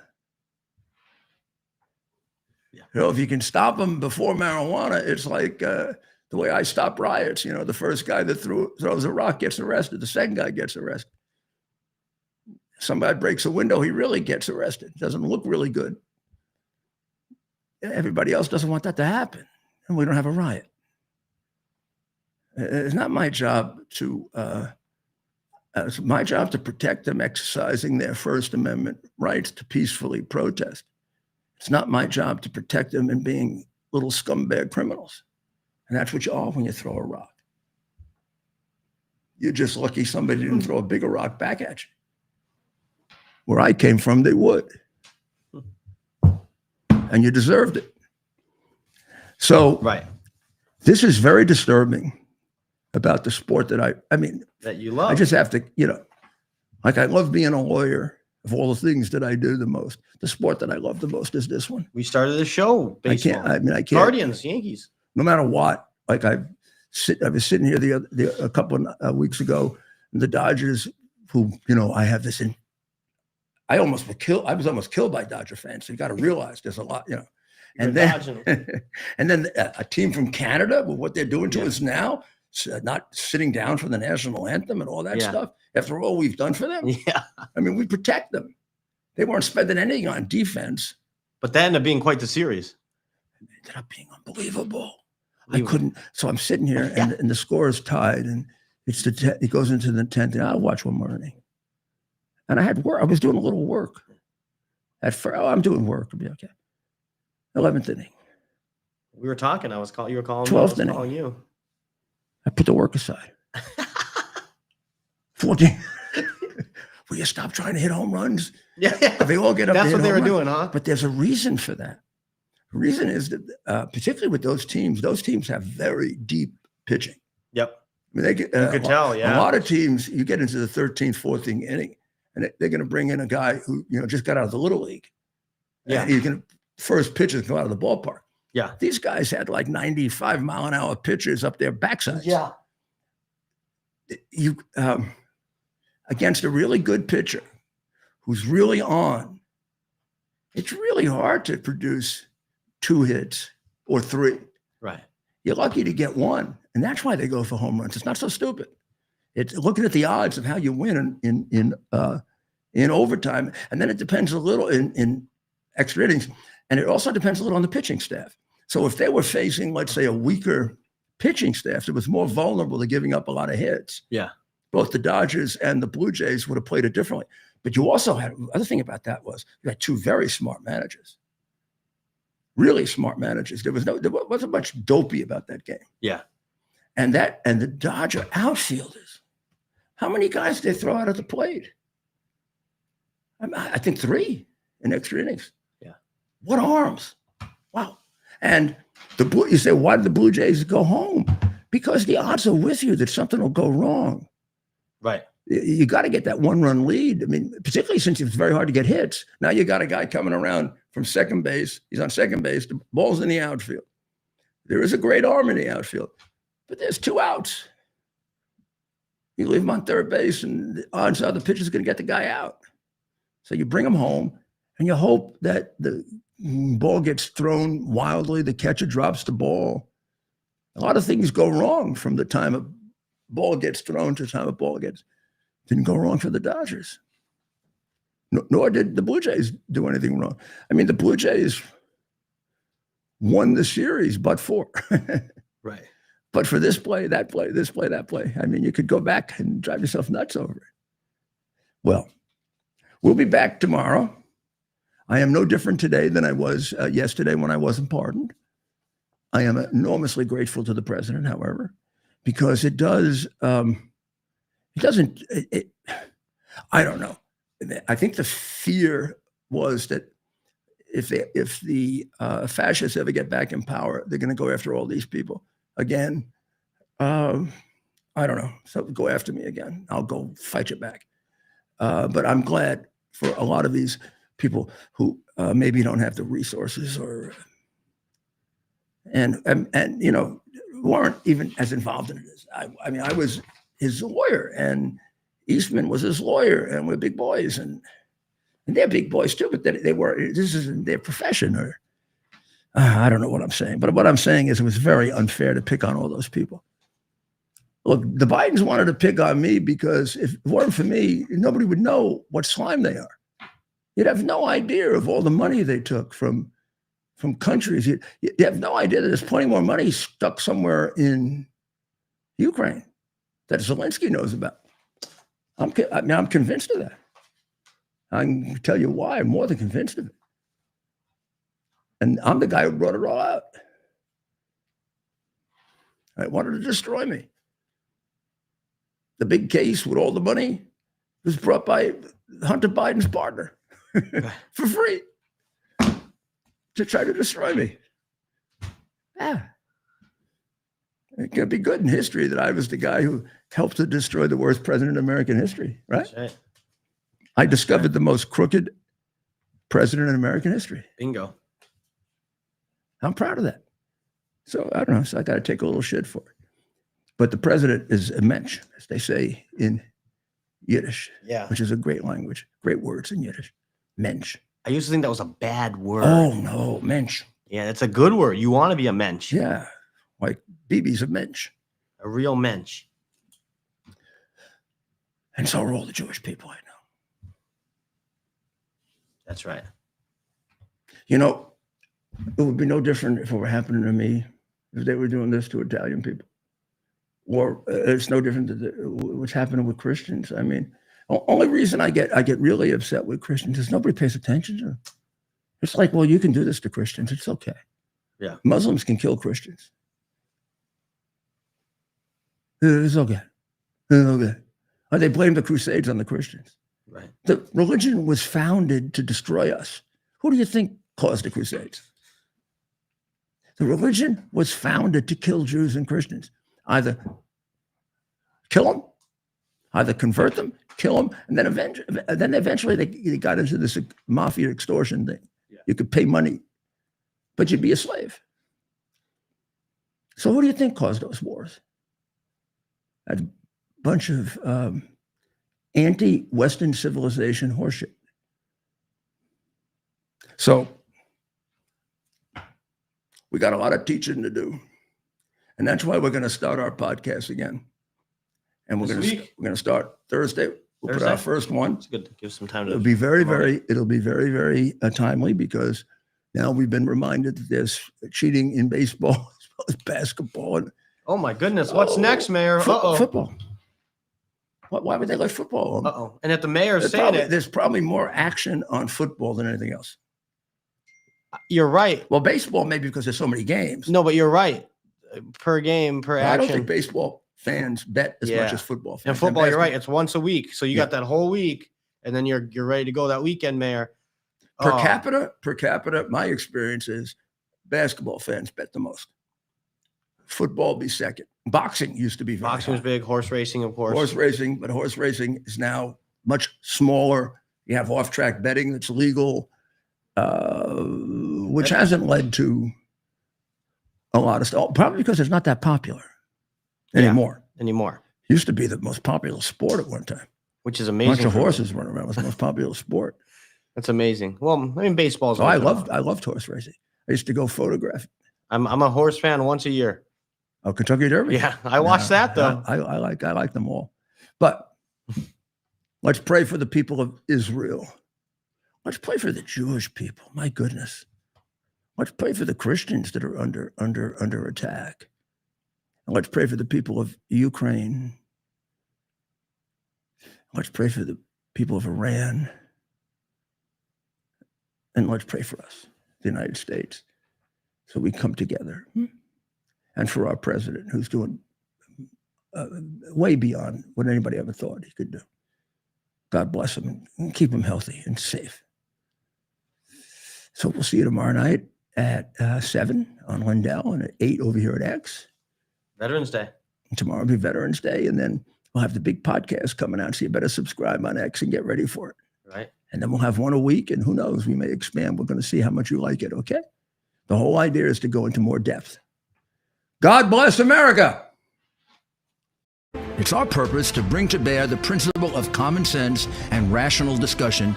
Yeah. You know, if you can stop them before marijuana, it's like the way I stop riots. You know, the first guy that throws a rock gets arrested. The second guy gets arrested. Somebody breaks a window, he really gets arrested. Doesn't look really good. Everybody else doesn't want that to happen, and we don't have a riot. It's not my job to. It's my job to protect them exercising their First Amendment rights to peacefully protest. It's not my job to protect them and being little scumbag criminals. And that's what you are when you throw a rock. You're just lucky somebody didn't throw a bigger rock back at you. Where I came from, they would. And you deserved it. So Right. This is very disturbing about the sport that I mean, That you love. I just have to, you know, like I love being a lawyer. Of all the things that I do the most, the sport that I love the most is this one. We started the show. Baseball. I can't. Guardians, Yankees. No matter what, like I was sitting here a couple of weeks ago, and the Dodgers, who, you know, I have this in. I was almost killed by Dodger fans. So you got to realize there's a lot, you know. And then a team from Canada, with what they're doing to us now, not sitting down for the national anthem and all that stuff. After all we've done for them, I mean, we protect them. They weren't spending anything on defense. But that ended up being quite the series. It ended up being unbelievable. I couldn't. So I'm sitting here, and the score is tied, and it goes into the 10th. And I'll watch one more inning. And I had work. I was doing a little work. I'm doing work. It'll be okay. 11th inning. We were talking. You were calling. 12th inning. Calling you. I put the work aside. 14. Will you stop trying to hit home runs? Yeah. They all get up. That's what they were doing, huh? But there's a reason for that. The reason is that, particularly with those teams have very deep pitching. Yep. I mean, they get. You could tell, yeah. A lot of teams, you get into the 13th, 14th inning, and they're going to bring in a guy who, you know, just got out of the little league. Yeah. You can first pitches go out of the ballpark. Yeah. These guys had like 95-mile-an-hour pitchers up their backsides. Yeah. You against a really good pitcher who's really on, it's really hard to produce 2 hits or 3. Right. You're lucky to get 1, and that's why they go for home runs. It's not so stupid. It's looking at the odds of how you win in overtime, and then it depends a little in extra innings, and it also depends a little on the pitching staff. So if they were facing, let's say, a weaker pitching staff that was more vulnerable to giving up a lot of hits, both the Dodgers and the Blue Jays would have played it differently. But you also had, the other thing about that was you had 2 very smart managers, really smart managers. There wasn't much dopey about that game. Yeah. And the Dodger outfielders, how many guys did they throw out at the plate? I think 3 in extra innings. Yeah. What arms? Wow. And you say, why did the Blue Jays go home? Because the odds are with you that something will go wrong. Right. You got to get that 1-run lead. I mean, particularly since it's very hard to get hits. Now you got a guy coming around from second base. He's on second base. The ball's in the outfield. There is a great arm in the outfield, but there's 2 outs. You leave him on third base, and the odds are the pitcher's going to get the guy out. So you bring him home, and you hope that the ball gets thrown wildly, the catcher drops the ball. A lot of things go wrong from the time a ball gets thrown to the time a ball didn't go wrong for the Dodgers. Nor did the Blue Jays do anything wrong. I mean, the Blue Jays won the series, but for. Right. But for this play, that play, this play, that play. I mean, you could go back and drive yourself nuts over it. Well, we'll be back tomorrow. I am no different today than I was yesterday when I wasn't pardoned. I am enormously grateful to the president, however, because it does, I don't know. I think the fear was that if the fascists ever get back in power, they're going to go after all these people again. I don't know. So go after me again. I'll go fight you back. But I'm glad for a lot of these people who maybe don't have the resources and you know, weren't even as involved in it as I mean, I was his lawyer and Eastman was his lawyer, and we're big boys, and they're big boys too, but this isn't their profession, or I don't know what I'm saying. But what I'm saying is it was very unfair to pick on all those people. Look, the Bidens wanted to pick on me because if it weren't for me, nobody would know what slime they are. You'd have no idea of all the money they took from countries. You have no idea that there's plenty more money stuck somewhere in Ukraine that Zelensky knows about. I'm convinced of that. I can tell you why. I'm more than convinced of it. And I'm the guy who brought it all out. I wanted to destroy me. The big case with all the money was brought by Hunter Biden's partner for free to try to destroy me. Yeah. It can be good in history that I was the guy who helped to destroy the worst president in American history, right? That's right. I discovered the most crooked president in American history. Bingo. I'm proud of that. So I don't know. So I got to take a little shit for it. But the president is a mensch, as they say in Yiddish, which is a great language, great words in Yiddish. Mensch. I used to think that was a bad word. Oh, no, mensch. Yeah, it's a good word. You want to be a mensch. Yeah, like Bibi's a mensch. A real mensch. And so are all the Jewish people I know. That's right. You know, it would be no different if it were happening to me, if they were doing this to Italian people. Or it's no different than what's happening with Christians. I mean, only reason I get really upset with Christians is nobody pays attention to them. It's like, well, you can do this to Christians. It's okay. Yeah. Muslims can kill Christians. It's okay. It's okay. Or they blame the Crusades on the Christians. Right. The religion was founded to destroy us. Who do you think caused the Crusades? The religion was founded to kill Jews and Christians. Either kill them, either convert them, kill them, and then eventually they got into this mafia extortion thing. Yeah. You could pay money, but you'd be a slave. So who do you think caused those wars? A bunch of anti-Western civilization horseshit. So we got a lot of teaching to do. And that's why we're going to start our podcast again. And we're going to start Thursday. We'll put our first one. It's good to give some time to. It'll be very, very timely because now we've been reminded that there's cheating in baseball as well as basketball. And, oh my goodness! What's next, Mayor? Football. Why would they let football on? And if the mayor's saying it, there's probably more action on football than anything else. You're right. Well, baseball maybe because there's so many games. No, but you're right. Per game, per action. I don't think baseball fans bet as much as football fans. And football, you're right. It's once a week. So you got that whole week, and then you're ready to go that weekend, Mayor. Per capita, my experience is basketball fans bet the most. Football be second. Boxing used to be very Boxing was big. Horse racing, of course. Horse racing, but horse racing is now much smaller. You have off-track betting that's legal, which hasn't led to a lot of stuff, probably because it's not that popular anymore. Used to be the most popular sport at one time. Which is amazing. A bunch of horses running around was the most popular sport. That's amazing. Well, I mean, baseball's. Oh, I loved horse racing. I used to go photograph. I'm a horse fan once a year. Oh, Kentucky Derby. Yeah, I watched that though. I like them all. But let's pray for the people of Israel. Let's pray for the Jewish people. My goodness. Let's pray for the Christians that are under attack. And let's pray for the people of Ukraine. Let's pray for the people of Iran. And let's pray for us, the United States, so we come together. And for our president, who's doing way beyond what anybody ever thought he could do. God bless him and keep him healthy and safe. So we'll see you tomorrow night at 7 on Lindell and at 8 over here at X. Veterans Day. And tomorrow will be Veterans Day. And then we'll have the big podcast coming out. So you better subscribe on X and get ready for it. Right. And then we'll have one a week. And who knows, we may expand. We're going to see how much you like it. Okay. The whole idea is to go into more depth. God bless America. It's our purpose to bring to bear the principle of common sense and rational discussion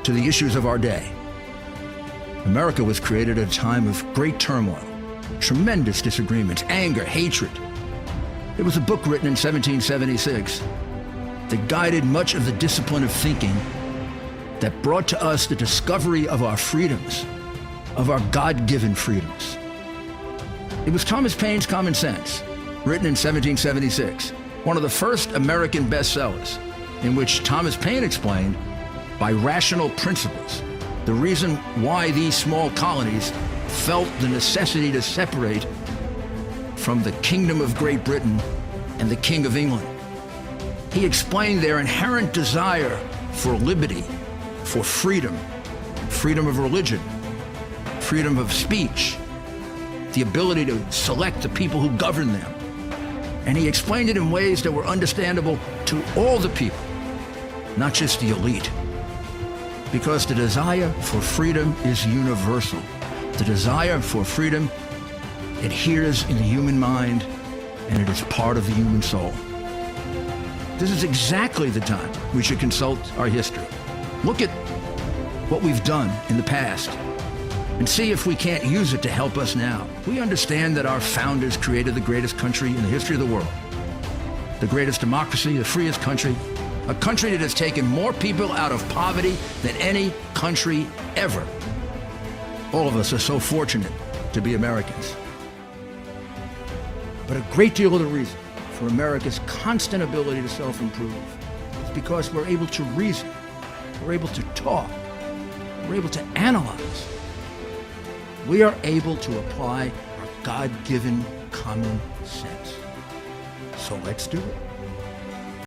to the issues of our day. America was created at a time of great turmoil, tremendous disagreements, anger, hatred. It was a book written in 1776 that guided much of the discipline of thinking that brought to us the discovery of our freedoms, of our God-given freedoms. It was Thomas Paine's Common Sense, written in 1776, one of the first American bestsellers, in which Thomas Paine explained, by rational principles, the reason why these small colonies felt the necessity to separate from the Kingdom of Great Britain and the King of England. He explained their inherent desire for liberty, for freedom, freedom of religion, freedom of speech, the ability to select the people who govern them. And he explained it in ways that were understandable to all the people, not just the elite. Because the desire for freedom is universal. The desire for freedom adheres in the human mind, and it is part of the human soul. This is exactly the time we should consult our history. Look at what we've done in the past and see if we can't use it to help us now. We understand that our founders created the greatest country in the history of the world, the greatest democracy, the freest country, a country that has taken more people out of poverty than any country ever. All of us are so fortunate to be Americans. But a great deal of the reason for America's constant ability to self-improve is because we're able to reason, we're able to talk, we're able to analyze. We are able to apply our God-given common sense. So let's do it.